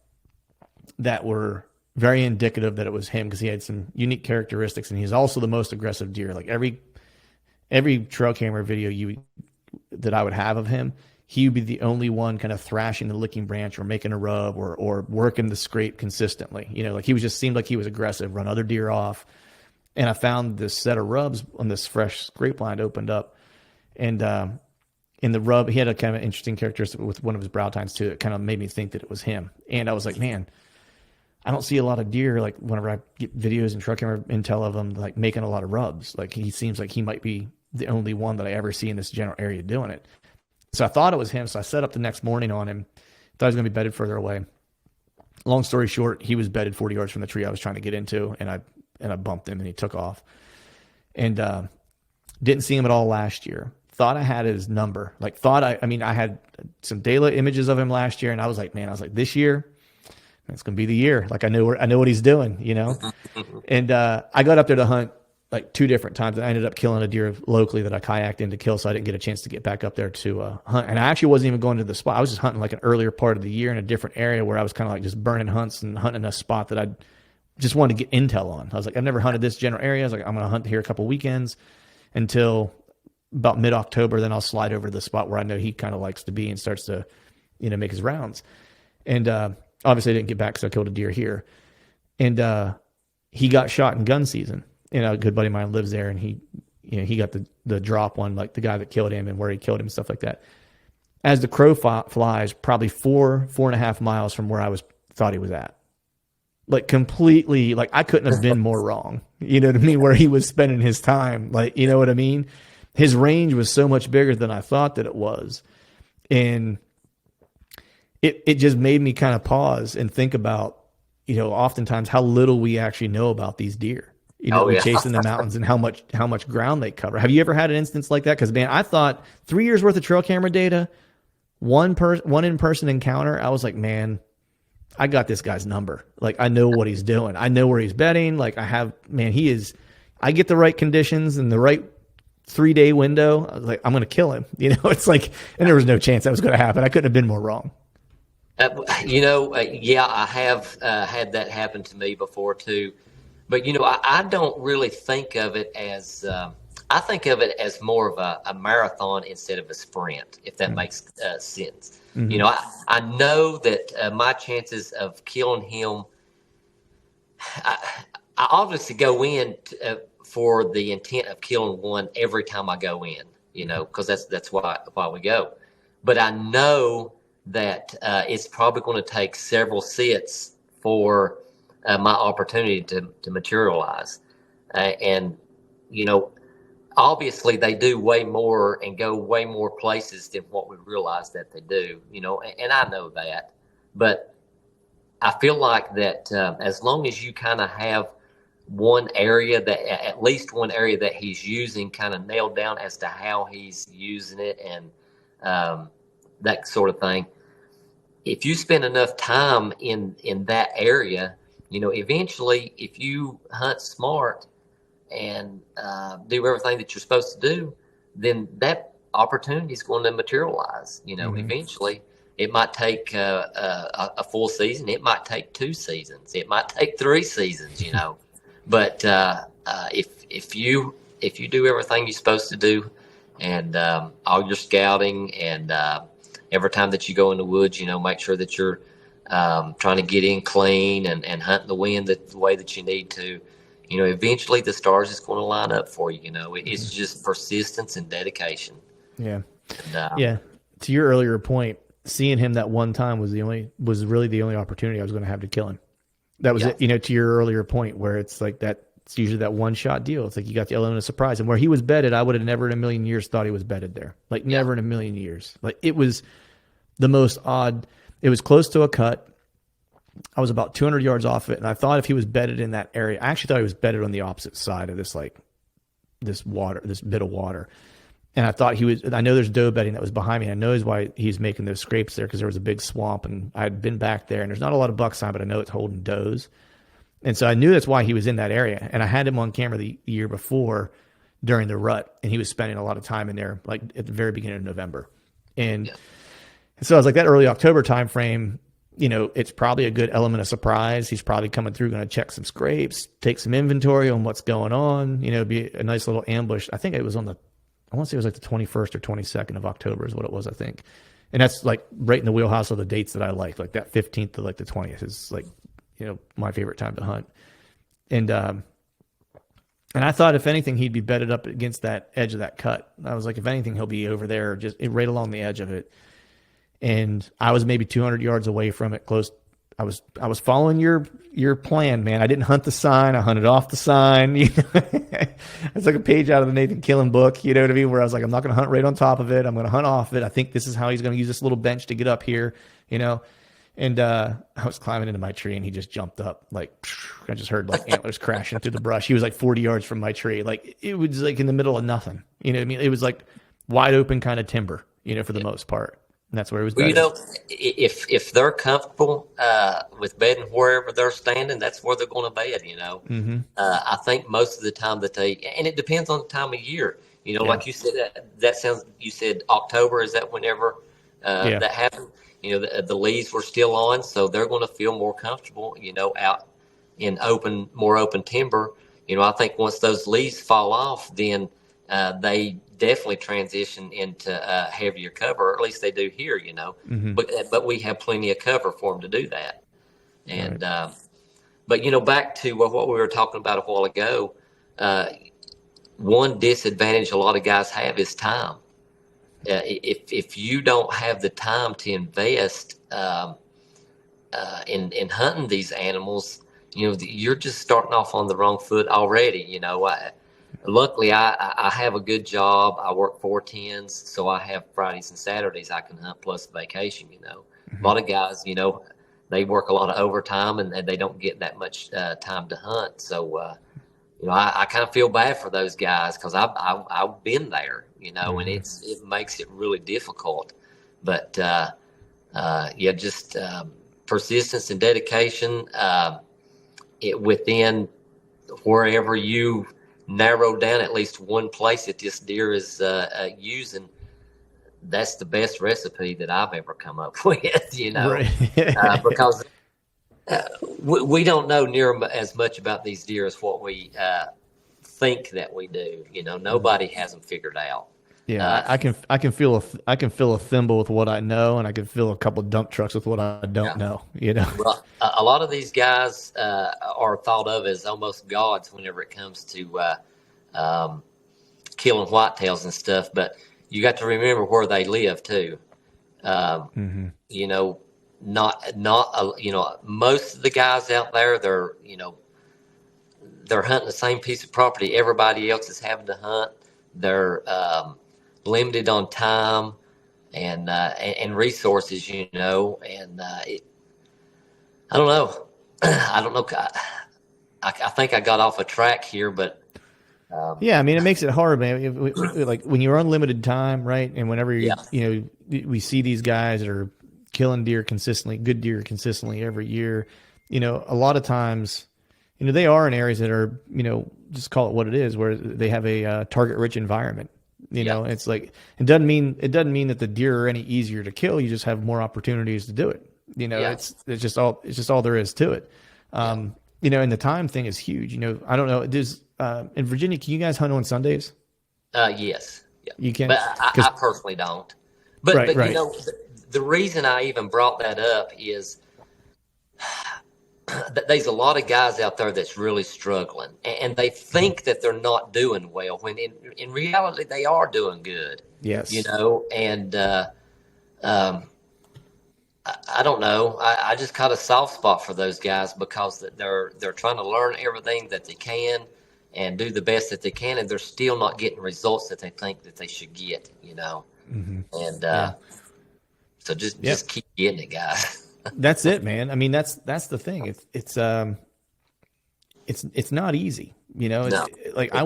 [SPEAKER 1] that were very indicative that it was him because he had some unique characteristics and he's also the most aggressive deer. Like every trail camera video that I would have of him, he would be the only one kind of thrashing the licking branch or making a rub or working the scrape consistently. Like he seemed like he was aggressive, run other deer off. And I found this set of rubs on this fresh scrape line opened up. And in the rub, he had a kind of interesting characteristic with one of his brow tines too. It kind of made me think that it was him. And I was like, man, I don't see a lot of deer. Like whenever I get videos and truck camera intel of him, like making a lot of rubs, like he seems like he might be the only one that I ever see in this general area doing it. So I thought it was him. So I set up the next morning on him. Thought he was going to be bedded further away. Long story short, he was bedded 40 yards from the tree I was trying to get into, and I bumped him and he took off. And didn't see him at all last year. Thought I had his number. Like I had some daylight images of him last year, and I was like, this year, it's gonna be the year. Like I know what he's doing, And I got up there to hunt like 2 different times. I ended up killing a deer locally that I kayaked in to kill, so I didn't get a chance to get back up there to hunt. And I actually wasn't even going to the spot. I was just hunting like an earlier part of the year in a different area where I was kind of like just burning hunts and hunting a spot that I just wanted to get intel on. I was like, I've never hunted this general area. I was like, I'm going to hunt here a couple weekends until about mid-October. Then I'll slide over to the spot where I know he kind of likes to be and starts to, make his rounds. And obviously I didn't get back because I killed a deer here. And he got shot in gun season. A good buddy of mine lives there, and he got the drop on like the guy that killed him and where he killed him and stuff like that. As the crow flies, probably 4.5 miles from where I thought he was at. Like completely, like I couldn't have been more wrong. You know what I mean? Where he was spending his time, like, you know what I mean? His range was so much bigger than I thought that it was. And it just made me kind of pause and think about, oftentimes how little we actually know about these deer. We chase in the mountains and how much ground they cover. Have you ever had an instance like that? Because man, I thought 3 years worth of trail camera data, one in-person encounter. I was like, man, I got this guy's number. Like I know what he's doing. I know where he's bedding. Like I get the right conditions and the right 3-day window. I was like, I'm going to kill him. It's like, and there was no chance that was going to happen. I couldn't have been more wrong.
[SPEAKER 2] I have had that happen to me before too. But, I don't really think of it as I think of it as more of a marathon instead of a sprint, if that makes sense. Mm-hmm. I know that my chances of killing him, I obviously go in for the intent of killing one every time I go in, because that's why we go. But I know that it's probably going to take several sits for my opportunity to materialize. And, obviously they do way more and go way more places than what we realize that they do, and I know that. But I feel like that as long as you kind of have at least one area that he's using kind of nailed down as to how he's using it and that sort of thing, if you spend enough time in that area, eventually, if you hunt smart and do everything that you're supposed to do, then that opportunity is going to materialize. Mm-hmm. Eventually, it might take a full season. It might take 2 seasons. It might take 3 seasons. But if you do everything you're supposed to do, and all your scouting, and every time that you go in the woods, make sure that you're trying to get in clean and hunting the wind the way that you need to, eventually the stars is going to line up for you. It's just persistence and dedication. Yeah.
[SPEAKER 1] And, to your earlier point, seeing him that one time was really the only opportunity I was going to have to kill him. That was it. To your earlier point where it's like that, it's usually that one shot deal. It's like you got the element of surprise, and where he was bedded, I would have never in a million years thought he was bedded there. Like never in a million years. Like it was the most odd. It was close to a cut. I was about 200 yards off it, and I thought if he was bedded in that area, I actually thought he was bedded on the opposite side of this bit of water. And I thought I know there's doe bedding that was behind me. I know is why he's making those scrapes there, because there was a big swamp, and I had been back there, and there's not a lot of buck sign, but I know it's holding does. And so I knew that's why he was in that area. And I had him on camera the year before during the rut, and he was spending a lot of time in there, like at the very beginning of November. And so I was like, that early October time frame, it's probably a good element of surprise. He's probably coming through, going to check some scrapes, take some inventory on what's going on, be a nice little ambush. I think it was I want to say it was like the 21st or 22nd of October is what it was, I think. And that's like right in the wheelhouse of the dates that I like that 15th to like the 20th is like, my favorite time to hunt. And I thought if anything, he'd be bedded up against that edge of that cut. I was like, if anything, he'll be over there, just right along the edge of it. And I was maybe 200 yards away from it, close. I was following your plan, man. I didn't hunt the sign. I hunted off the sign. It's like a page out of the Nathan Killen book, you know what I mean? Where I was like, I'm not going to hunt right on top of it. I'm going to hunt off it. I think this is how he's going to use this little bench to get up here, And I was climbing into my tree, and he just jumped up. Like, I just heard like antlers crashing through the brush. He was like 40 yards from my tree. Like it was like in the middle of nothing. You know what I mean? It was like wide open kind of timber, for the most part. And that's where he was
[SPEAKER 2] Well,
[SPEAKER 1] bedded.
[SPEAKER 2] if they're comfortable with bedding wherever they're standing, that's where they're going to bed.
[SPEAKER 1] Mm-hmm.
[SPEAKER 2] I think most of the time and it depends on the time of year.
[SPEAKER 1] Yeah.
[SPEAKER 2] Like you said, that sounds. You said October. Is that whenever
[SPEAKER 1] Yeah.
[SPEAKER 2] that happened? The leaves were still on, so they're going to feel more comfortable. Out in more open timber. I think once those leaves fall off, then they definitely transition into heavier cover, or at least they do here.
[SPEAKER 1] Mm-hmm.
[SPEAKER 2] But we have plenty of cover for them to do that.
[SPEAKER 1] Right.
[SPEAKER 2] And but back to what we were talking about a while ago. One disadvantage a lot of guys have is time. If you don't have the time to invest in hunting these animals, you're just starting off on the wrong foot already. Luckily, I have a good job. I work 4 10s, so I have Fridays and Saturdays I can hunt plus vacation.
[SPEAKER 1] Mm-hmm.
[SPEAKER 2] A lot of guys, they work a lot of overtime and they don't get that much time to hunt. So, I kind of feel bad for those guys because I've been there,
[SPEAKER 1] Mm-hmm.
[SPEAKER 2] and it makes it really difficult. But just persistence and dedication. Within wherever you narrow down at least one place that this deer is using, that's the best recipe that I've ever come up with.
[SPEAKER 1] Right.
[SPEAKER 2] Because we don't know near as much about these deer as what we think that we do. Nobody has them figured out.
[SPEAKER 1] Yeah, I can feel a thimble with what I know, and I can fill a couple dump trucks with what I don't know.
[SPEAKER 2] Well, a lot of these guys are thought of as almost gods whenever it comes to killing whitetails and stuff. But you got to remember where they live too.
[SPEAKER 1] Mm-hmm.
[SPEAKER 2] Most of the guys out there, they're hunting the same piece of property everybody else is having to hunt. They're limited on time and resources, and I don't know. I don't know. I think I got off a track here, but
[SPEAKER 1] yeah, I mean, it makes it hard, man. Like when you're unlimited time, right? And whenever we see these guys that are killing deer consistently, good deer consistently every year, a lot of times, they are in areas that are, just call it what it is, where they have a target-rich environment. It's like it doesn't mean that the deer are any easier to kill. You just have more opportunities to do it. It's just all there is to it. And the time thing is huge. I don't know. There's in Virginia, can you guys hunt on Sundays?
[SPEAKER 2] Yes. Yeah.
[SPEAKER 1] You can,
[SPEAKER 2] but I personally don't. But
[SPEAKER 1] right.
[SPEAKER 2] The reason I even brought that up is there's a lot of guys out there that's really struggling, and they think that they're not doing well when in reality they are doing good.
[SPEAKER 1] Yes.
[SPEAKER 2] And I don't know. I just caught a soft spot for those guys because they're trying to learn everything that they can and do the best that they can, and they're still not getting results that they think that they should get.
[SPEAKER 1] Mm-hmm.
[SPEAKER 2] And so just keep getting it, guys.
[SPEAKER 1] That's it, man. I mean, that's the thing. It's not easy.
[SPEAKER 2] No.
[SPEAKER 1] Like I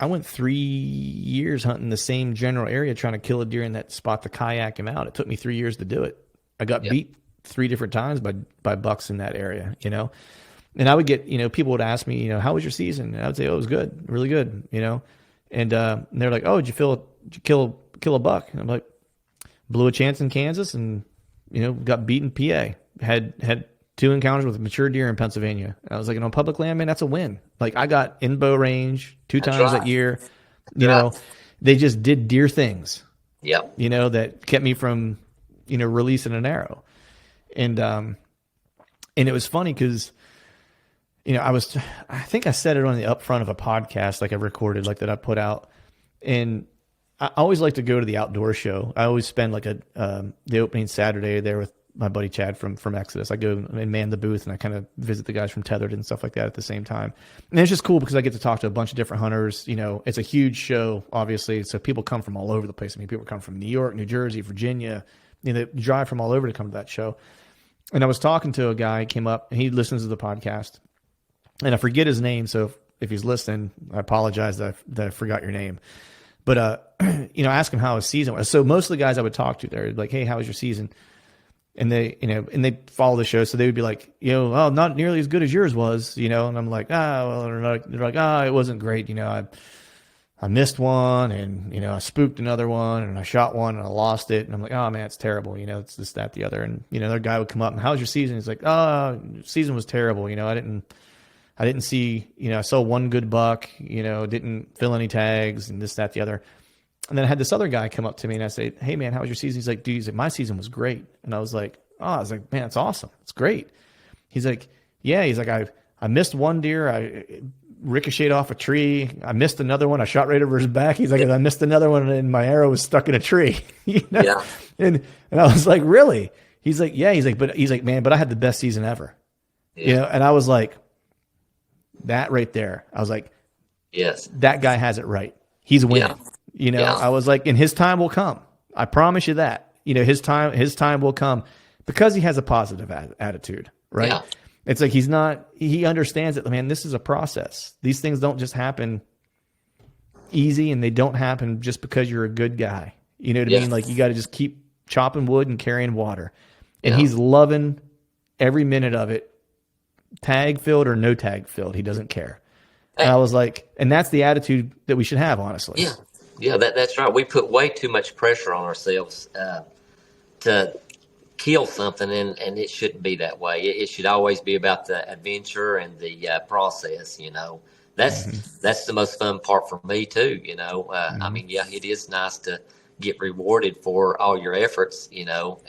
[SPEAKER 1] went 3 years hunting the same general area trying to kill a deer in that spot to kayak him out. It took me 3 years to do it. I got beat 3 different times by bucks in that area, And I would get, people would ask me, how was your season? And I would say, oh, it was good, really good, And they're like, oh, did you kill a buck? And I'm like, blew a chance in Kansas and got beaten PA. Had 2 encounters with mature deer in Pennsylvania. I was like, on public land, man, that's a win. Like I got in bow range 2 times that year. They just did deer things.
[SPEAKER 2] Yep.
[SPEAKER 1] That kept me from, releasing an arrow. And it was funny because, I think I said it on the upfront of a podcast, like I recorded, like that I put out. And I always like to go to the outdoor show. I always spend like the opening Saturday there with my buddy Chad from Exodus. I go and man the booth and I kind of visit the guys from Tethered and stuff like that at the same time. And it's just cool because I get to talk to a bunch of different hunters. It's a huge show, obviously. So people come from all over the place. I mean, people come from New York, New Jersey, Virginia. They drive from all over to come to that show. And I was talking to a guy, came up and he listens to the podcast. And I forget his name. So if he's listening, I apologize that I forgot your name. But ask him how his season was. So most of the guys I would talk to, they're like, "Hey, how was your season?" And they follow the show, so they would be like, "Oh, not nearly as good as yours was," And I'm like, they're like, it wasn't great, I missed one, and I spooked another one, and I shot one, and I lost it, and I'm like, "Oh man, it's terrible," it's this, that, the other, and their guy would come up and, "How's your season?" He's like, "Oh, season was terrible, I didn't see, I saw one good buck, didn't fill any tags, and this, that, the other." And then I had this other guy come up to me, and I say, "Hey man, how was your season?" He's like, "Dude," he's like, "my season was great." And I was like, "Man, it's awesome. It's great." He's like, "Yeah," he's like, I missed one deer. I ricocheted off a tree. I missed another one. I shot right over his back. He's like, "I missed another one, and my arrow was stuck in a tree."
[SPEAKER 2] Yeah.
[SPEAKER 1] And I was like, "Really?" He's like, "Yeah." He's like, "Man, but I had the best season ever."
[SPEAKER 2] Yeah.
[SPEAKER 1] And I was like, that right there. I was like,
[SPEAKER 2] Yes.
[SPEAKER 1] that guy has it right. He's winning.
[SPEAKER 2] Yeah.
[SPEAKER 1] I was like, and his time will come. I promise you that. His time will come because he has a positive attitude, right?
[SPEAKER 2] Yeah.
[SPEAKER 1] It's like he understands that, man, this is a process. These things don't just happen easy, and they don't happen just because you're a good guy. You know what I mean? Like, you got to just keep chopping wood and carrying water. And he's loving every minute of it, tag filled or no tag filled. He doesn't care. And I was like, and that's the attitude that we should have, honestly.
[SPEAKER 2] Yeah. Yeah, that's right. We put way too much pressure on ourselves to kill something, and it shouldn't be that way. It should always be about the adventure and the process. That's the most fun part for me too. I mean, yeah, it is nice to get rewarded for all your efforts,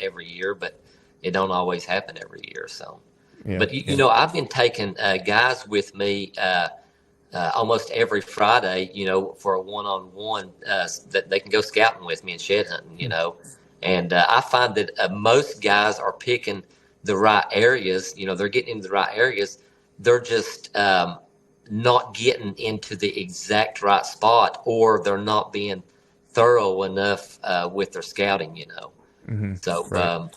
[SPEAKER 2] every year, but it don't always happen every year. So, but I've been taking guys with me. Almost every Friday, for a one-on-one that they can go scouting with me and shed hunting, and I find that most guys are picking the right areas. They're getting into the right areas. They're just not getting into the exact right spot, or they're not being thorough enough with their scouting. So right.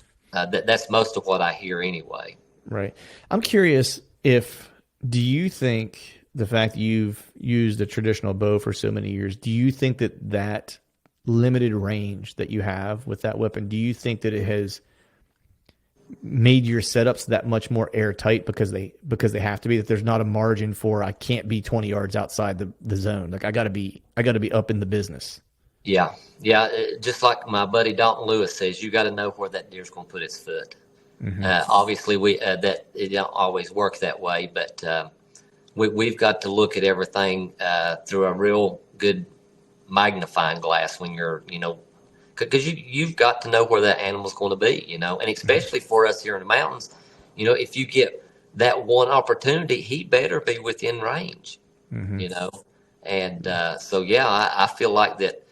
[SPEAKER 2] That's most of what I hear anyway.
[SPEAKER 1] Right. I'm curious do you think the fact that you've used a traditional bow for so many years, do you think that limited range that you have with that weapon, do you think that it has made your setups that much more airtight because they have to be, that there's not a margin for, I can't be 20 yards outside the zone. Like I gotta be up in the business.
[SPEAKER 2] Yeah. Just like my buddy Dalton Lewis says, you got to know where that deer's going to put its foot. Mm-hmm. Obviously that it don't always work that way, but, we've got to look at everything through a real good magnifying glass when you're, because you've got to know where that animal's going to be, and especially for us here in the mountains, if you get that one opportunity, he better be within range, and so I feel like that,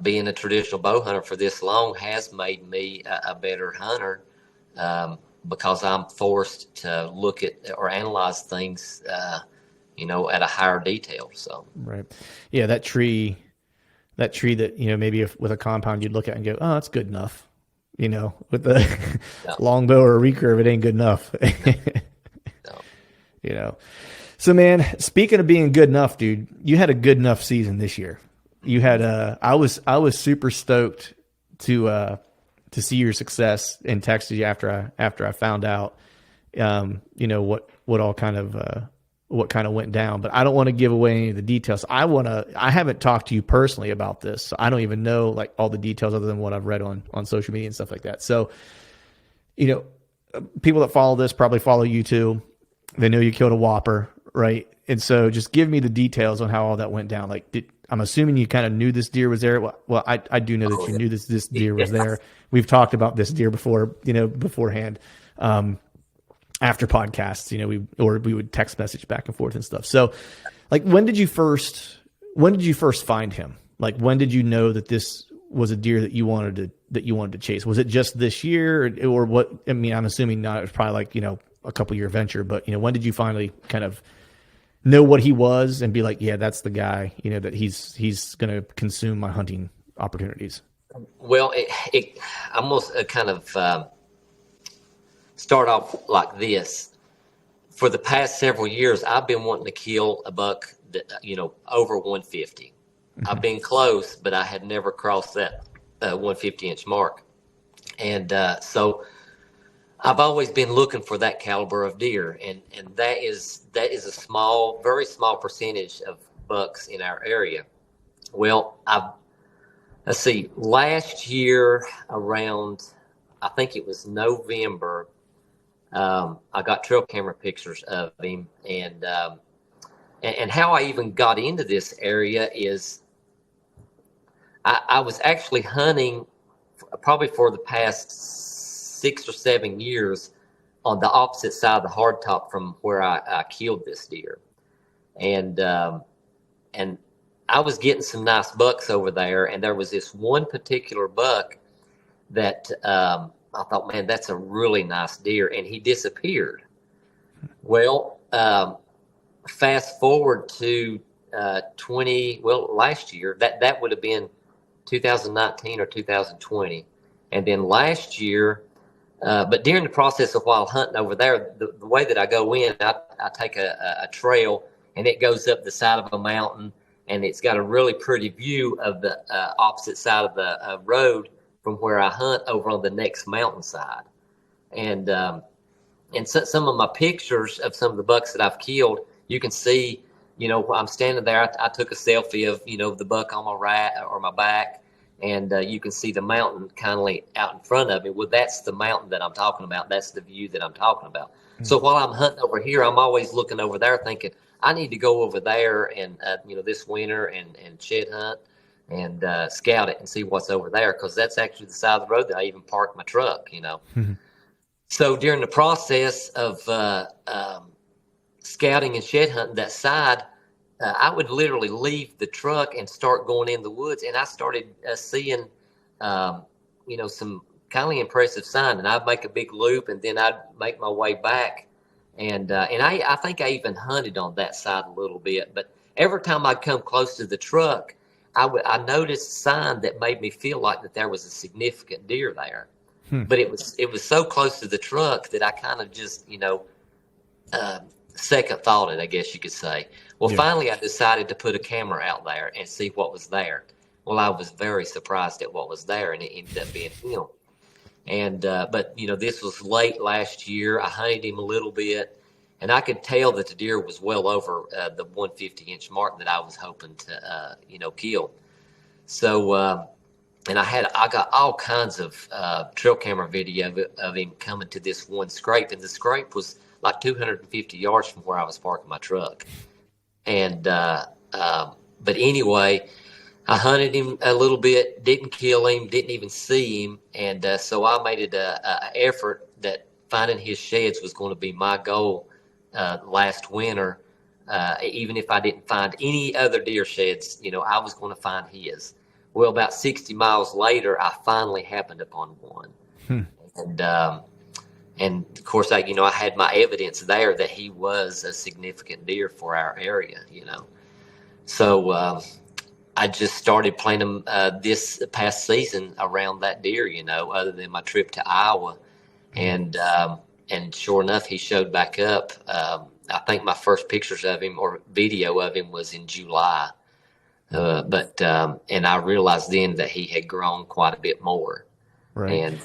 [SPEAKER 2] being a traditional bow hunter for this long has made me a better hunter. Because I'm forced to look at or analyze things, at a higher detail. So
[SPEAKER 1] right, yeah, that tree that maybe with a compound you'd look at and go, "Oh, that's good enough." With the longbow or a recurve, it ain't good enough. No. So, man, speaking of being good enough, dude, you had a good enough season this year. You had I was super stoked to see your success and texted you after I found out, what all kind of what kind of went down. But I don't want to give away any of the details. I haven't talked to you personally about this, so I don't even know like all the details other than what I've read on social media and stuff like that. So, people that follow this probably follow you too. They know you killed a whopper, right? And so just give me the details on how all that went down. Like, I'm assuming you kind of knew this deer was there. Well, I do know that you knew this deer was there. We've talked about this deer before, beforehand, after podcasts, we would text message back and forth and stuff. So like, when did you first find him? Like, when did you know that this was a deer that you wanted to chase? Was it just this year or what? I mean, I'm assuming not. It was probably like, a couple year venture, but when did you finally kind of know what he was and be like, yeah, that's the guy, that he's going to consume my hunting opportunities?
[SPEAKER 2] Well, it almost kind of start off like this. For the past several years, I've been wanting to kill a buck, over 150. I've been close, but I had never crossed that 150-inch mark. And so I've always been looking for that caliber of deer, and that is a small, very small percentage of bucks in our area. Well, let's see, last year around, I think it was November, I got trail camera pictures of him, and how I even got into this area is I was actually hunting probably for the past 6 or 7 years on the opposite side of the hardtop from where I killed this deer, and I was getting some nice bucks over there, and there was this one particular buck that I thought, man, that's a really nice deer, and he disappeared. Well, fast forward to last year, that would have been 2019 or 2020. And then last year, but during the process of while hunting over there, the way that I go in, I take a trail, and it goes up the side of a mountain, and it's got a really pretty view of the opposite side of the road from where I hunt over on the next mountainside. And some of my pictures of some of the bucks that I've killed, you can see, I'm standing there. I took a selfie of, the buck on my right or my back, and you can see the mountain kind of out in front of me. Well, that's the mountain that I'm talking about. That's the view that I'm talking about. Mm-hmm. So while I'm hunting over here, I'm always looking over there thinking, I need to go over there and, this winter and shed hunt and scout it and see what's over there, because that's actually the side of the road that I even parked my truck, Mm-hmm. So during the process of scouting and shed hunting that side, I would literally leave the truck and start going in the woods, and I started seeing, some kind of impressive sign, and I'd make a big loop, and then I'd make my way back, and I think I even hunted on that side a little bit, but every time I'd come close to the truck, I noticed a sign that made me feel like that there was a significant deer there. But it was so close to the truck that I kind of just, second thought it, I guess you could say. Well, yeah. Finally, I decided to put a camera out there and see what was there. Well, I was very surprised at what was there, and it ended up being him. And but this was late last year. I hunted him a little bit, and I could tell that the deer was well over the 150-inch mark that I was hoping to, kill. So. And I got all kinds of trail camera video of him coming to this one scrape, and the scrape was like 250 yards from where I was parking my truck. And but anyway, I hunted him a little bit, didn't kill him, didn't even see him, and so I made it an effort that finding his sheds was going to be my goal last winter. Even if I didn't find any other deer sheds, I was going to find his. Well, about 60 miles later, I finally happened upon one. And of course, I had my evidence there that he was a significant deer for our area, So I just started planning this past season around that deer, other than my trip to Iowa. And sure enough, he showed back up. I think my first pictures of him or video of him was in July. And I realized then that he had grown quite a bit more. Right. And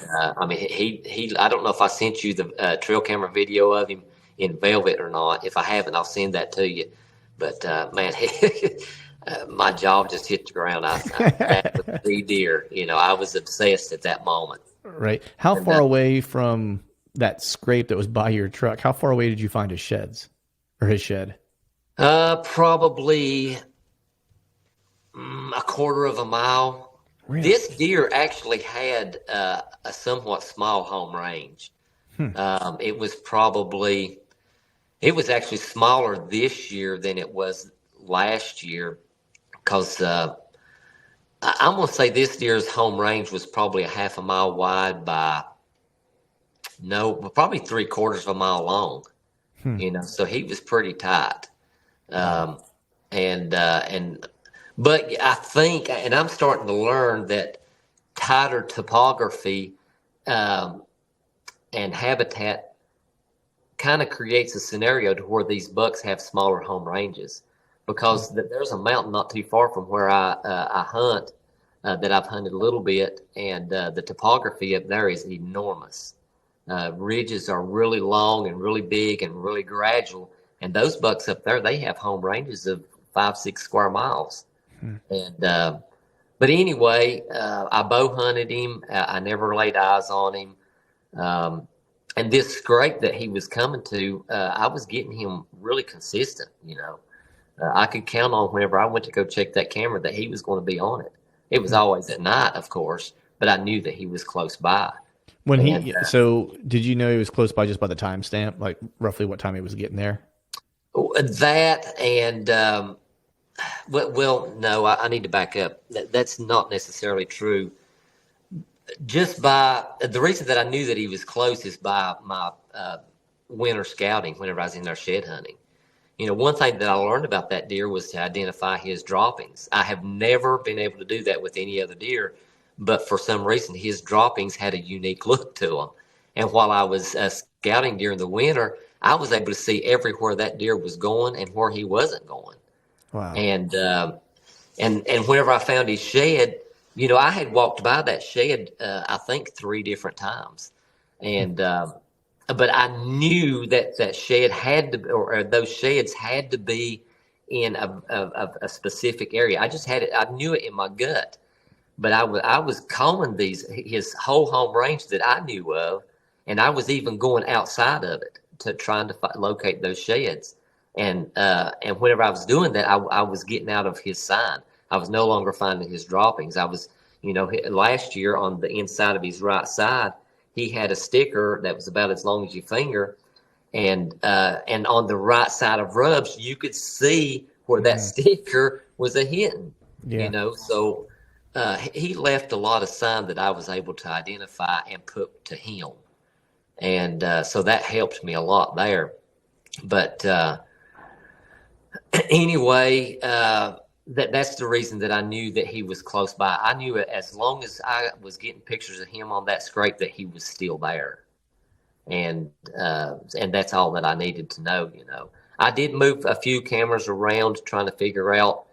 [SPEAKER 2] he I don't know if I sent you the trail camera video of him in velvet or not. If I haven't, I'll send that to you. But man, my jaw just hit the ground. That was the deer. I was obsessed at that moment.
[SPEAKER 1] Right. How far away from that scrape that was by your truck? How far away did you find his sheds or his shed?
[SPEAKER 2] Probably a quarter of a mile. Really? This deer actually had a somewhat small home range. It was actually smaller this year than it was last year, because I'm going to say this deer's home range was probably a half a mile wide by probably 3/4 of a mile long. So he was pretty tight. But I think, and I'm starting to learn that tighter topography and habitat kind of creates a scenario to where these bucks have smaller home ranges. because there's a mountain not too far from where I hunt that I've hunted a little bit, and the topography up there is enormous. Ridges are really long and really big and really gradual, and those bucks up there, they have home ranges of 5-6 square miles. And but anyway, I bow hunted him. I never laid eyes on him. And this scrape that he was coming to, I was getting him really consistent. I could count on whenever I went to go check that camera that he was going to be on it. It was always at night, of course, but I knew that he was close by.
[SPEAKER 1] So did you know he was close by just by the timestamp, like roughly what time he was getting there?
[SPEAKER 2] That and well, no, I need to back up. That's not necessarily true. Just by the reason that I knew that he was close is by my winter scouting whenever I was in there shed hunting. One thing that I learned about that deer was to identify his droppings. I have never been able to do that with any other deer, but for some reason, his droppings had a unique look to them. And while I was scouting during the winter, I was able to see everywhere that deer was going and where he wasn't going.
[SPEAKER 1] Wow.
[SPEAKER 2] And whenever I found his shed, I had walked by that shed, I think 3 different times. And, but I knew that shed had to, or those sheds had to be in a specific area. I just had it. I knew it in my gut, but I was calling his whole home range that I knew of. And I was even going outside of it to trying to locate those sheds. And whenever I was doing that, I was getting out of his sign. I was no longer finding his droppings. I was, last year on the inside of his right side, he had a sticker that was about as long as your finger, and on the right side of rubs, you could see where that sticker was a hitting.
[SPEAKER 1] Yeah.
[SPEAKER 2] So he left a lot of sign that I was able to identify and put to him, and so that helped me a lot there. But anyway, that's the reason that I knew that he was close by. I knew it as long as I was getting pictures of him on that scrape that he was still there, and that's all that I needed to know. I did move a few cameras around trying to figure out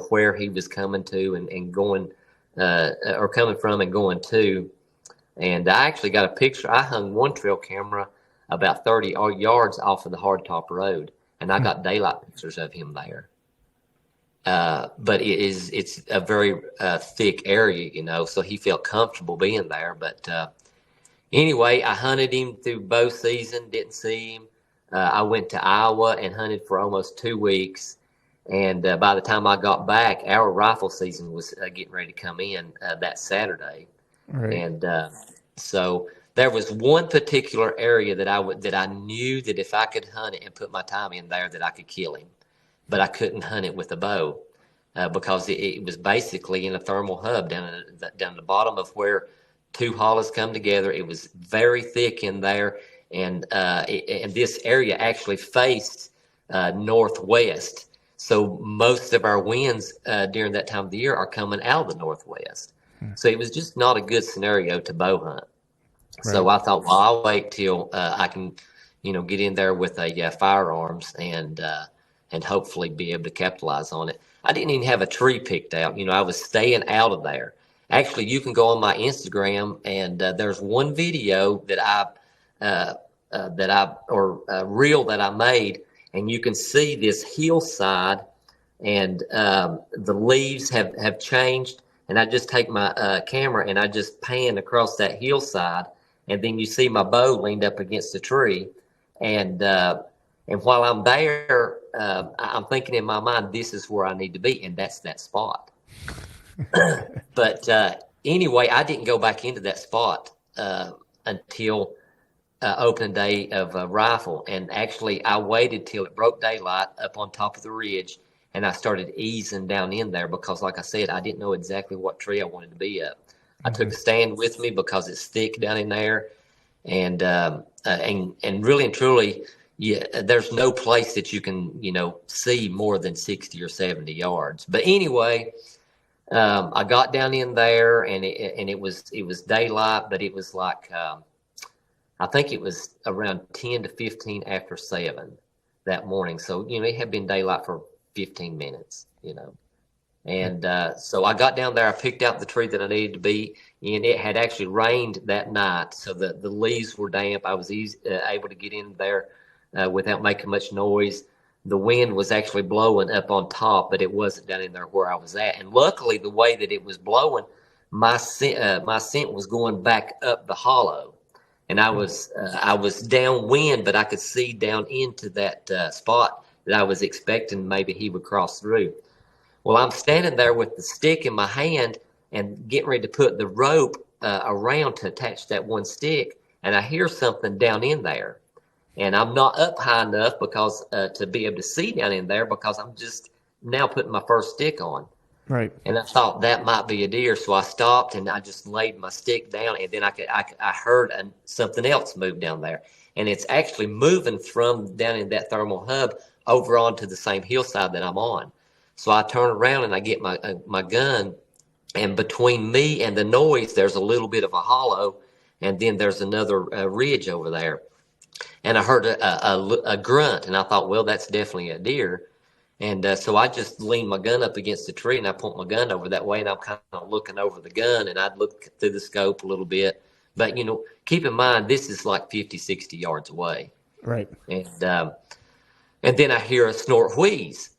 [SPEAKER 2] where he was coming to and going or coming from and going to, and I actually got a picture. I hung one trail camera about 30 yards off of the hardtop road, and I got daylight pictures of him there. But it's a very thick area, so he felt comfortable being there. But anyway, I hunted him through bow season, didn't see him. I went to Iowa and hunted for almost 2 weeks. And by the time I got back, our rifle season was getting ready to come in that Saturday.
[SPEAKER 1] Right.
[SPEAKER 2] And so there was one particular area that I knew that if I could hunt it and put my time in there, that I could kill him. But I couldn't hunt it with a bow because it was basically in a thermal hub down the bottom of where 2 hollows come together. It was very thick in there, and this area actually faced northwest. So most of our winds during that time of the year are coming out of the northwest. So it was just not a good scenario to bow hunt. Right. So I thought, well, I'll wait till I can, get in there with a firearms and hopefully be able to capitalize on it. I didn't even have a tree picked out. I was staying out of there. Actually, you can go on my Instagram, and there's one video that reel that I made, and you can see this hillside, and the leaves have changed. And I just take my camera and I just pan across that hillside, and then you see my bow leaned up against the tree, and while I'm there, I'm thinking in my mind, this is where I need to be, and that's that spot. But anyway, I didn't go back into that spot until opening day of rifle, and actually I waited till it broke daylight up on top of the ridge, and I started easing down in there because, like I said, I didn't know exactly what tree I wanted to be up. I took a stand with me because it's thick down in there, and really and truly, yeah, there's no place that you can, see more than 60 or 70 yards. But anyway, I got down in there, and it was daylight, but it was like I think it was around 10 to 15 after 7 that morning. So it had been daylight for 15 minutes, And so I got down there, I picked out the tree that I needed to be, and it had actually rained that night, so the leaves were damp. I was able to get in there without making much noise. The wind was actually blowing up on top, but it wasn't down in there where I was at. And luckily, the way that it was blowing, my scent was going back up the hollow. And I was downwind, but I could see down into that spot that I was expecting maybe he would cross through. Well, I'm standing there with the stick in my hand and getting ready to put the rope around to attach that one stick, and I hear something down in there. And I'm not up high enough because to be able to see down in there because I'm just now putting my first stick on.
[SPEAKER 1] Right.
[SPEAKER 2] And I thought that might be a deer, so I stopped and I just laid my stick down, and then I heard something else move down there, and it's actually moving from down in that thermal hub over onto the same hillside that I'm on. So I turn around and I get my gun, and between me and the noise, there's a little bit of a hollow, and then there's another ridge over there, and I heard a grunt, and I thought, well, that's definitely a deer. And so I just leaned my gun up against the tree, and I point my gun over that way, and I'm kind of looking over the gun, and I'd look through the scope a little bit. But, keep in mind, this is like 50, 60 yards away.
[SPEAKER 1] Right.
[SPEAKER 2] And then I hear a snort wheeze.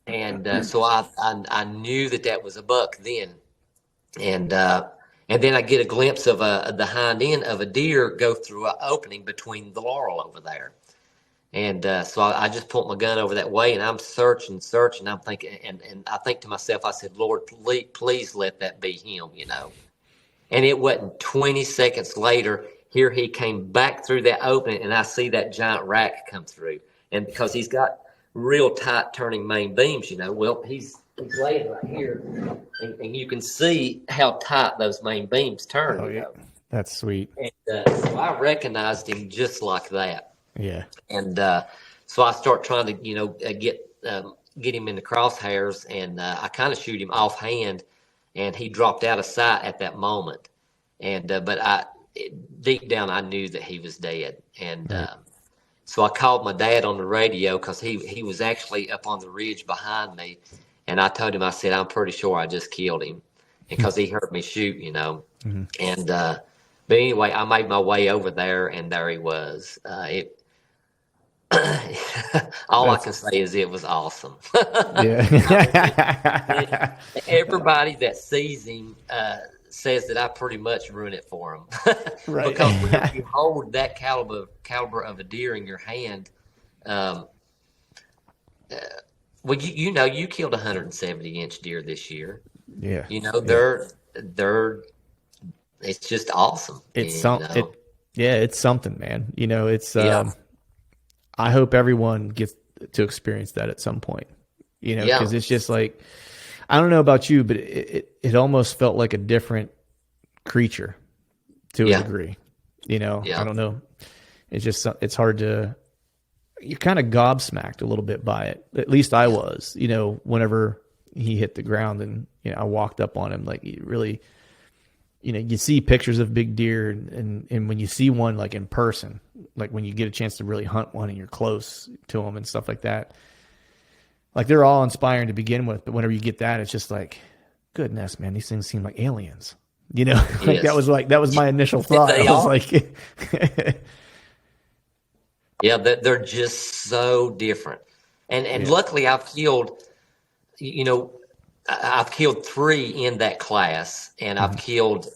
[SPEAKER 2] And so I knew that was a buck then. And then I get a glimpse of the hind end of a deer go through an opening between the laurel over there. And so I just point my gun over that way, and I'm searching. I'm thinking, and I think to myself, I said, Lord, please let that be him, And it wasn't 20 seconds later, here he came back through that opening, and I see that giant rack come through. And because he's got real tight turning main beams, well, he's laying right here, and you can see how tight those main beams turn.
[SPEAKER 1] Oh, yeah. That's sweet.
[SPEAKER 2] And so I recognized him just like that.
[SPEAKER 1] Yeah.
[SPEAKER 2] And so I start trying to, get him in the crosshairs, and I kind of shoot him offhand, and he dropped out of sight at that moment. And but deep down, I knew that he was dead. And so I called my dad on the radio because he was actually up on the ridge behind me, and I told him, I said, I'm pretty sure I just killed him because he heard me shoot,
[SPEAKER 1] Mm-hmm.
[SPEAKER 2] And but anyway, I made my way over there, and there he was. All I can say is it was awesome.
[SPEAKER 1] Yeah.
[SPEAKER 2] Everybody that sees him says that I pretty much ruin it for him.
[SPEAKER 1] Right.
[SPEAKER 2] Because when you hold that caliber of a deer in your hand, well, you killed 170-inch deer this year.
[SPEAKER 1] Yeah.
[SPEAKER 2] They're it's just awesome.
[SPEAKER 1] It's it's something, man. It's I hope everyone gets to experience that at some point, because it's just like, I don't know about you, but it almost felt like a different creature to a degree, I don't know. It's just, it's hard to, you're kind of gobsmacked a little bit by it. At least I was, whenever he hit the ground and, I walked up on him, like you really, you see pictures of big deer and when you see one like in person, like when you get a chance to really hunt one and you're close to them and stuff like that, like they're all inspiring to begin with. But whenever you get that, it's just like, goodness, man, these things seem like aliens, like that was my initial thought. I was like,
[SPEAKER 2] yeah, they're just so different. And luckily I've killed, I've killed 3 in that class, and I've killed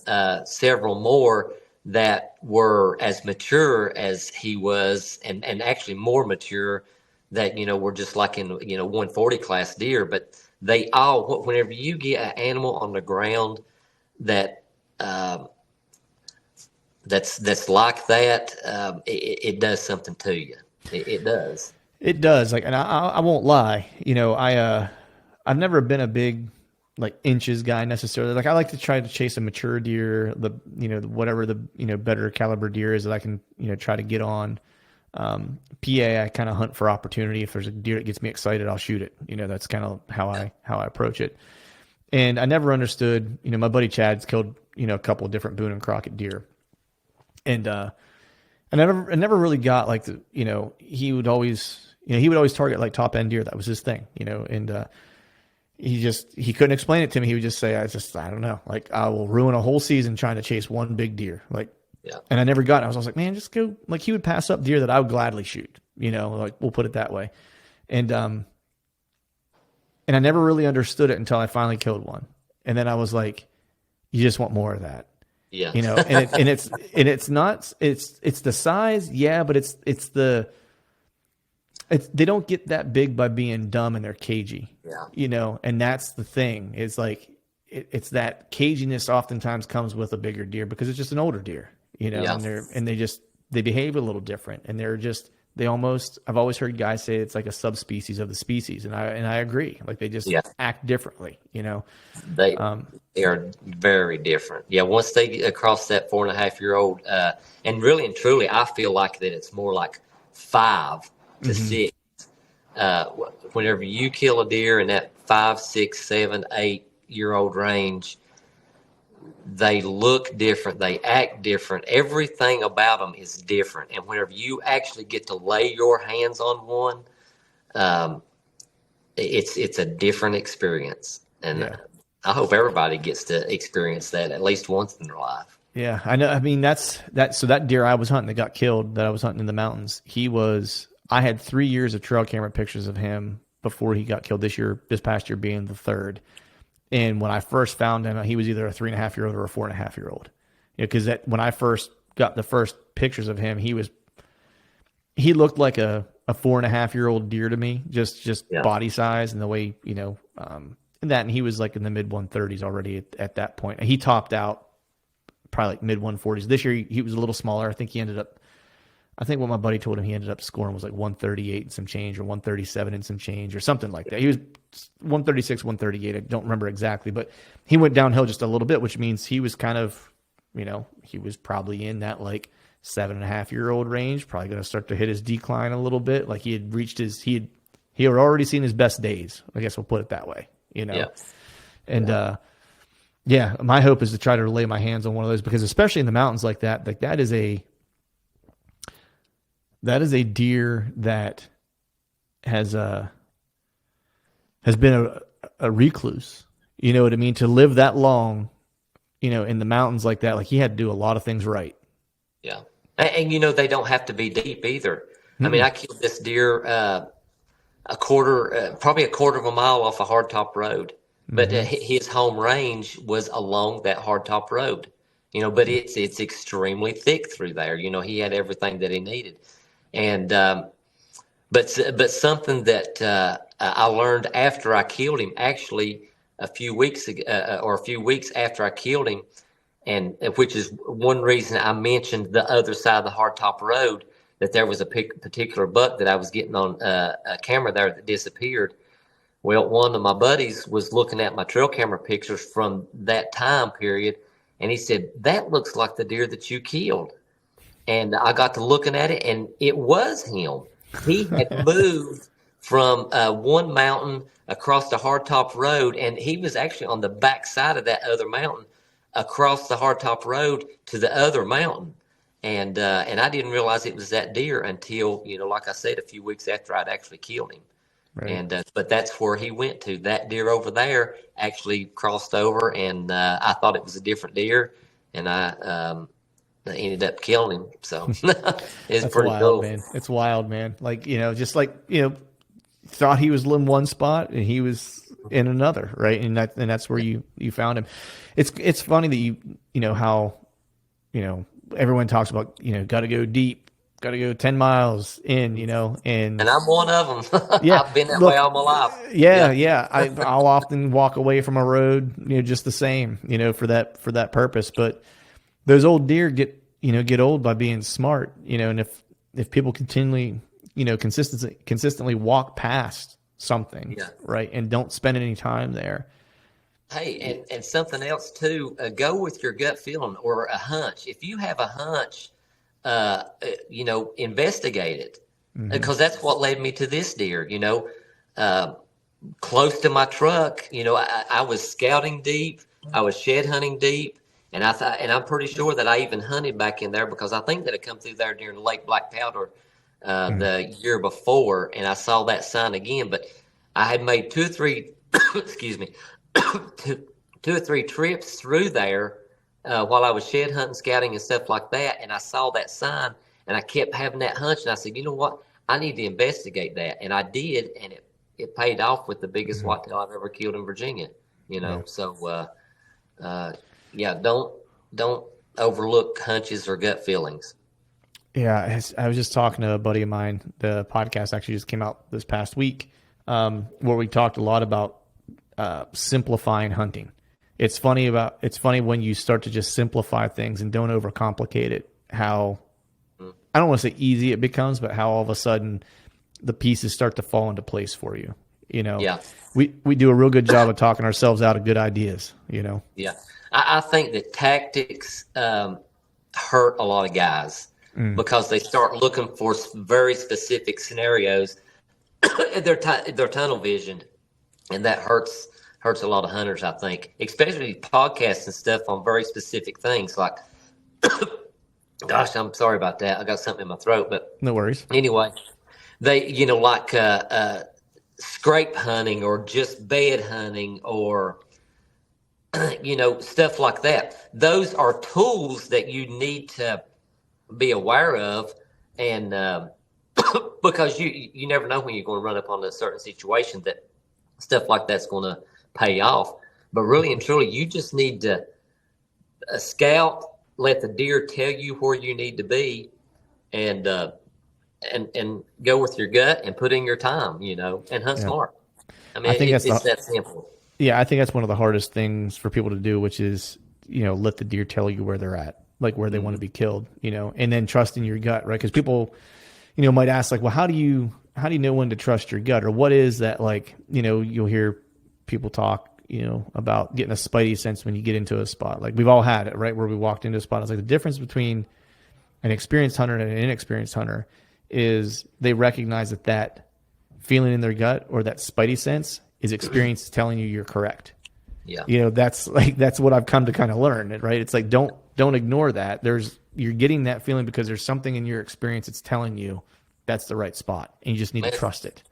[SPEAKER 2] several more that were as mature as he was, and actually more mature that, were just like in, 140 class deer. But they all, whenever you get an animal on the ground that that's like that, it does something to you. It does.
[SPEAKER 1] It does. Like, and I won't lie, I've never been a big like inches guy necessarily. Like I like to try to chase a mature deer, whatever the, better caliber deer is that I can, try to get on. PA, I kind of hunt for opportunity. If there's a deer that gets me excited, I'll shoot it. That's kind of how I approach it. And I never understood, my buddy Chad's killed, a couple of different Boone and Crockett deer. And I never really got like he would always, he would always target like top end deer. That was his thing, and he couldn't explain it to me. He would just say, I don't know. Like, I will ruin a whole season trying to chase one big deer. Like,
[SPEAKER 2] Yeah.
[SPEAKER 1] and I never got it. I was like, man, just go. Like, he would pass up deer that I would gladly shoot, like, we'll put it that way. And I never really understood it until I finally killed one. And then I was like, you just want more of that.
[SPEAKER 2] Yeah.
[SPEAKER 1] It's not, it's the size. Yeah. But they don't get that big by being dumb and they're cagey.
[SPEAKER 2] Yeah.
[SPEAKER 1] And that's the thing. It's like, it's that caginess oftentimes comes with a bigger deer because it's just an older deer,
[SPEAKER 2] Yeah.
[SPEAKER 1] and they behave a little different, and I've always heard guys say it's like a subspecies of the species. And I agree. Like, they just act differently,
[SPEAKER 2] They are very different. Yeah. Once they get across that 4.5-year-old, and really and truly, I feel like that it's more like 5 to 6. Whenever you kill a deer in that 5, 6, 7, 8-year-old range, they look different. They act different. Everything about them is different. And whenever you actually get to lay your hands on one, it's a different experience. And I hope everybody gets to experience that at least once in their life.
[SPEAKER 1] Yeah, I know. I mean, so that deer I was hunting that got killed, that I was hunting in the mountains, I had 3 years of trail camera pictures of him before he got killed this past year being the third. And when I first found him, he was either a 3.5-year-old or a 4.5-year-old. Because when I first got the first pictures of him, he looked like a 4.5-year-old deer to me, just body size and the way, and he was like in the mid 130s already at that point. He topped out probably like mid 140s. This year he was a little smaller. I think what my buddy told him he ended up scoring was like 138 and some change, or 137 and some change, or something like that. He was 136, 138. I don't remember exactly, but he went downhill just a little bit, which means he was kind of, he was probably in that like 7.5-year-old range, probably going to start to hit his decline a little bit. Like, he had already seen his best days. I guess we'll put it that way,
[SPEAKER 2] Yeah.
[SPEAKER 1] And, my hope is to try to lay my hands on one of those, because especially in the mountains like that is a deer that has been a recluse. You know what I mean? To live that long, in the mountains like that, like, he had to do a lot of things right.
[SPEAKER 2] Yeah. And they don't have to be deep either. I mean, I killed this deer probably a quarter of a mile off a hardtop road, but his home range was along that hardtop road. But it's extremely thick through there. He had everything that he needed. And but something that I learned after I killed him, actually a few weeks ago, or a few weeks after I killed him, and which is one reason I mentioned the other side of the hardtop road, that there was a particular buck that I was getting on a camera there that disappeared. Well, one of my buddies was looking at my trail camera pictures from that time period, and he said, "That looks like the deer that you killed." And I got to looking at it, and it was him. He had moved from one mountain across the hardtop road, and he was actually on the back side of that other mountain, across the hardtop road to the other mountain. And I didn't realize it was that deer until, like I said, a few weeks after I'd actually killed him. Right. And but that's where he went to. That deer over there actually crossed over, and I thought it was a different deer, and I ended up killing him. So it's pretty
[SPEAKER 1] wild,
[SPEAKER 2] cool,
[SPEAKER 1] man. It's wild, man. Like, just like, thought he was in one spot and he was in another, right? And that's where you found him. It's funny that how everyone talks about, got to go deep, got to go 10 miles in, and
[SPEAKER 2] I'm one of them.
[SPEAKER 1] Yeah,
[SPEAKER 2] I've been that way all my life.
[SPEAKER 1] Yeah. I'll often walk away from a road, just the same, for that purpose. But those old deer get old by being smart, and if people continually, consistently walk past something, right, and don't spend any time there.
[SPEAKER 2] Hey, and something else too, go with your gut feeling or a hunch. If you have a hunch, investigate it, because that's what led me to this deer. Close to my truck, I was scouting deep, I was shed hunting deep. And I'm pretty sure that I even hunted back in there, because I think that I come through there during Lake Black Powder the year before, and I saw that sign again. But I had made two or three, excuse me, two or three trips through there while I was shed hunting, scouting, and stuff like that. And I saw that sign, and I kept having that hunch. And I said, you know what? I need to investigate that. And I did, and it paid off with the biggest whitetail I've ever killed in Virginia. So yeah, don't overlook hunches or gut feelings.
[SPEAKER 1] Yeah, I was just talking to a buddy of mine. The podcast actually just came out this past week, where we talked a lot about simplifying hunting. It's funny when you start to just simplify things and don't overcomplicate it, how, I don't want to say easy it becomes, but how all of a sudden the pieces start to fall into place for you.
[SPEAKER 2] Yeah.
[SPEAKER 1] We do a real good job of talking ourselves out of good ideas,
[SPEAKER 2] Yeah. I think that tactics hurt a lot of guys because they start looking for very specific scenarios. They're tunnel visioned, and that hurts a lot of hunters, I think, especially podcasts and stuff on very specific things. Like, gosh, I'm sorry about that. I got something in my throat, but
[SPEAKER 1] no worries.
[SPEAKER 2] Anyway, they, like scrape hunting or just bed hunting or, stuff like that. Those are tools that you need to be aware of, and because you never know when you're going to run up on a certain situation that stuff like that's going to pay off. But really and truly, you just need to scout, let the deer tell you where you need to be, and go with your gut and put in your time, and hunt smart. I mean, I think it's that simple.
[SPEAKER 1] Yeah, I think that's one of the hardest things for people to do, which is, let the deer tell you where they're at, like where they want to be killed, and then trusting your gut, right? Because people, might ask like, well, how do you know when to trust your gut, or what is that like? You'll hear people talk, about getting a spidey sense when you get into a spot. Like we've all had it, right? Where we walked into a spot. It's like the difference between an experienced hunter and an inexperienced hunter is they recognize that feeling in their gut or that spidey sense is experience telling you you're correct.
[SPEAKER 2] Yeah.
[SPEAKER 1] That's what I've come to kind of learn, right? It's like, don't ignore that. You're getting that feeling because there's something in your experience that's telling you that's the right spot, and you just need to trust it.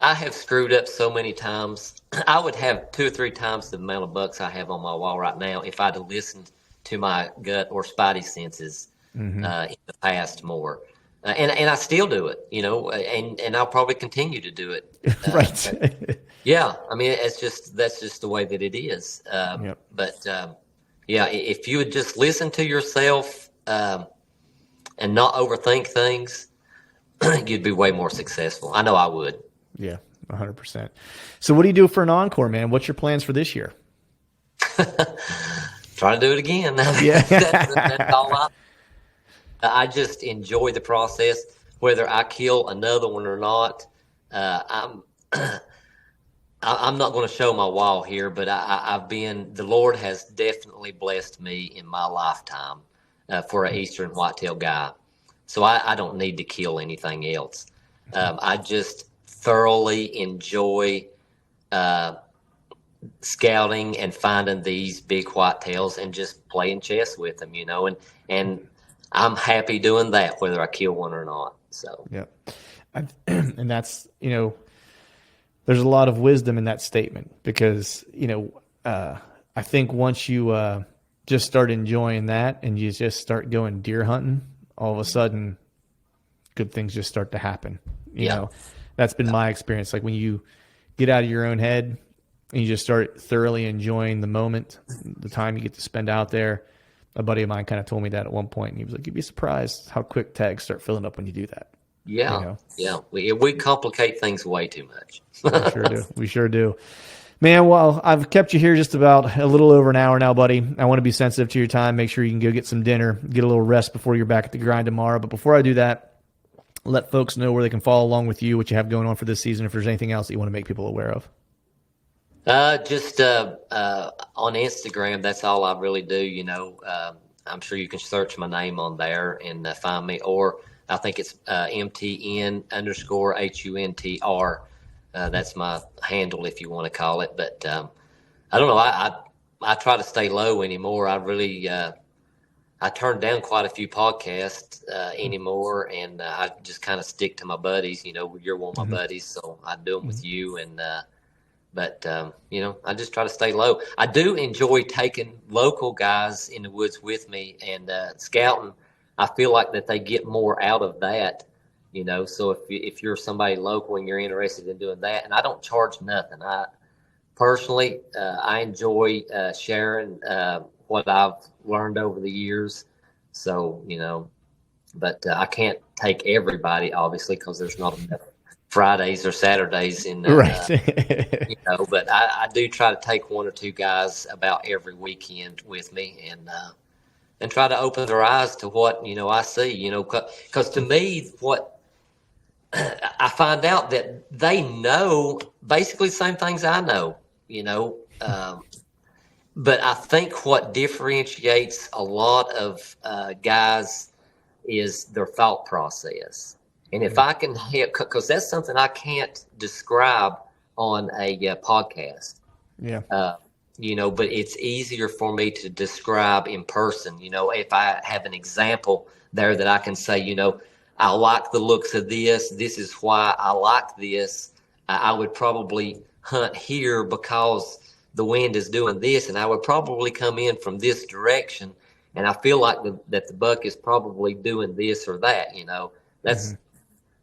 [SPEAKER 2] I have screwed up so many times. I would have 2 or 3 times the amount of bucks I have on my wall right now if I'd have listened to my gut or spidey senses in the past more. And I still do it, and I'll probably continue to do it.
[SPEAKER 1] Right.
[SPEAKER 2] Yeah. I mean, that's just the way that it is.
[SPEAKER 1] Yep.
[SPEAKER 2] But yeah, if you would just listen to yourself and not overthink things, you'd be way more successful. I know I would.
[SPEAKER 1] Yeah, 100%. So what do you do for an encore, man? What's your plans for this year?
[SPEAKER 2] Try to do it again.
[SPEAKER 1] Yeah.
[SPEAKER 2] That's all I just enjoy the process, whether I kill another one or not. I'm not going to show my wall here, but the Lord has definitely blessed me in my lifetime for an Eastern whitetail guy. So I don't need to kill anything else. I just thoroughly enjoy scouting and finding these big whitetails and just playing chess with them, and I'm happy doing that, whether I kill one or not. So,
[SPEAKER 1] yeah. And that's, there's a lot of wisdom in that statement because, I think once you just start enjoying that and you just start going deer hunting, all of a sudden good things just start to happen. You know, that's been my experience. Like when you get out of your own head and you just start thoroughly enjoying the moment, the time you get to spend out there. A buddy of mine kind of told me that at one point, and he was like, you'd be surprised how quick tags start filling up when you do that.
[SPEAKER 2] Yeah. Yeah. We complicate things way too much.
[SPEAKER 1] We sure do. Man, well, I've kept you here just about a little over an hour now, buddy. I want to be sensitive to your time. Make sure you can go get some dinner, get a little rest before you're back at the grind tomorrow. But before I do that, let folks know where they can follow along with you, what you have going on for this season, if there's anything else that you want to make people aware of.
[SPEAKER 2] Just on Instagram, that's all I really do. I'm sure you can search my name on there and find me, or I think it's MTN_HUNTR. That's my handle, if you want to call it. But I don't know. I try to stay low anymore. I I turned down quite a few podcasts anymore, and I just kind of stick to my buddies. You know, you're one of my buddies, so I do them with you. And but you know, I just try to stay low. I do enjoy taking local guys in the woods with me and scouting. I feel like that they get more out of that. You know, so if you're somebody local and you're interested in doing that, and I don't charge nothing. I personally, I enjoy sharing what I've learned over the years. So, you know, but I can't take everybody, obviously, because there's not enough Fridays or Saturdays in,
[SPEAKER 1] right.
[SPEAKER 2] You know, but I do try to take one or two guys about every weekend with me and try to open their eyes to what, you know, I see, you know, because to me, what I find out that they know basically the same things I know, you know, but I think what differentiates a lot of guys is their thought process. And if I can help, because that's something I can't describe on a podcast.
[SPEAKER 1] Yeah.
[SPEAKER 2] You know, but it's easier for me to describe in person. You know, if I have an example there that I can say, you know, I like the looks of this. This is why I like this. I would probably hunt here because the wind is doing this, and I would probably come in from this direction. And I feel like that the buck is probably doing this or that. You know, that's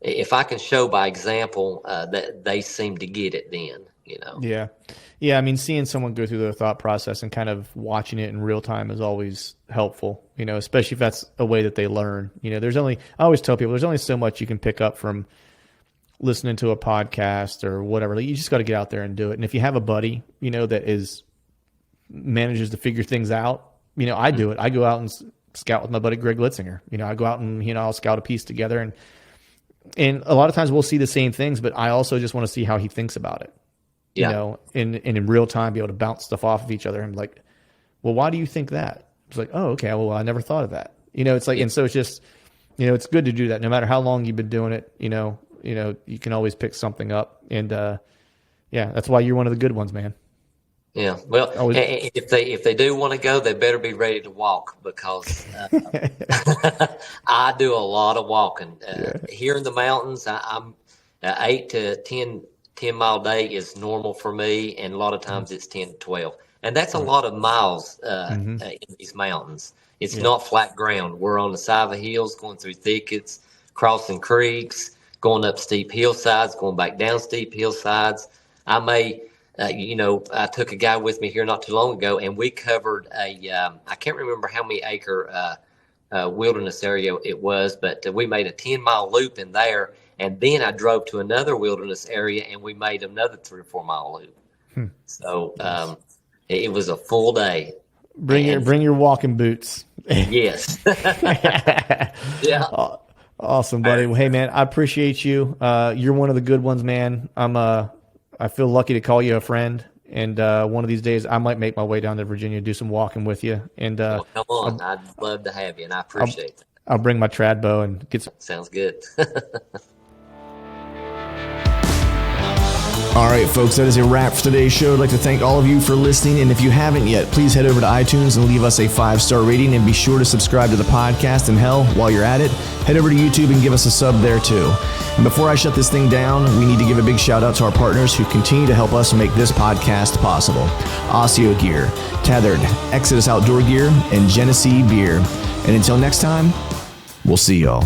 [SPEAKER 2] if I can show by example that they seem to get it. Then, you know.
[SPEAKER 1] Yeah. Yeah, I mean, seeing someone go through their thought process and kind of watching it in real time is always helpful, you know, especially if that's a way that they learn. You know, I always tell people there's only so much you can pick up from listening to a podcast or whatever. You just got to get out there and do it. And if you have a buddy, you know, that manages to figure things out, you know, I do it. I go out and scout with my buddy Greg Litzinger. You know, I go out and, you know, I'll scout a piece together, and a lot of times we'll see the same things, but I also just want to see how he thinks about it. You know, and in real time, be able to bounce stuff off of each other and like, well, why do you think that? It's like, oh, okay. Well, I never thought of that. You know, it's like, and so it's just, you know, it's good to do that. No matter how long you've been doing it, you know, you can always pick something up. And yeah, that's why you're one of the good ones, man.
[SPEAKER 2] Yeah. Well, if they do want to go, they better be ready to walk, because I do a lot of walking here in the mountains. I'm 8 to 10-mile day is normal for me, and a lot of times it's 10 to 12, and that's a lot of miles in these mountains. It's not flat ground. We're on the side of the hills, going through thickets, crossing creeks, going up steep hillsides, going back down steep hillsides. I may you know, I took a guy with me here not too long ago, and we covered I can't remember how many acre wilderness area it was, but we made a 10-mile loop in there. And then I drove to another wilderness area, and we made another 3 or 4 mile loop. So it was a full day.
[SPEAKER 1] Bring your walking boots.
[SPEAKER 2] Yes. Yeah.
[SPEAKER 1] Awesome, buddy. Well, hey, man, I appreciate you. You're one of the good ones, man. I feel lucky to call you a friend. And one of these days, I might make my way down to Virginia, do some walking with you. And
[SPEAKER 2] well, come on, I'd love to have you, and I appreciate that.
[SPEAKER 1] I'll bring my trad bow and get some.
[SPEAKER 2] Sounds good.
[SPEAKER 3] All right, folks, that is a wrap for today's show. I'd like to thank all of you for listening. And if you haven't yet, please head over to iTunes and leave us a 5-star rating. And be sure to subscribe to the podcast. And hell, while you're at it, head over to YouTube and give us a sub there too. And before I shut this thing down, we need to give a big shout out to our partners who continue to help us make this podcast possible. Osseo Gear, Tethered, Exodus Outdoor Gear, and Genesee Beer. And until next time, we'll see y'all.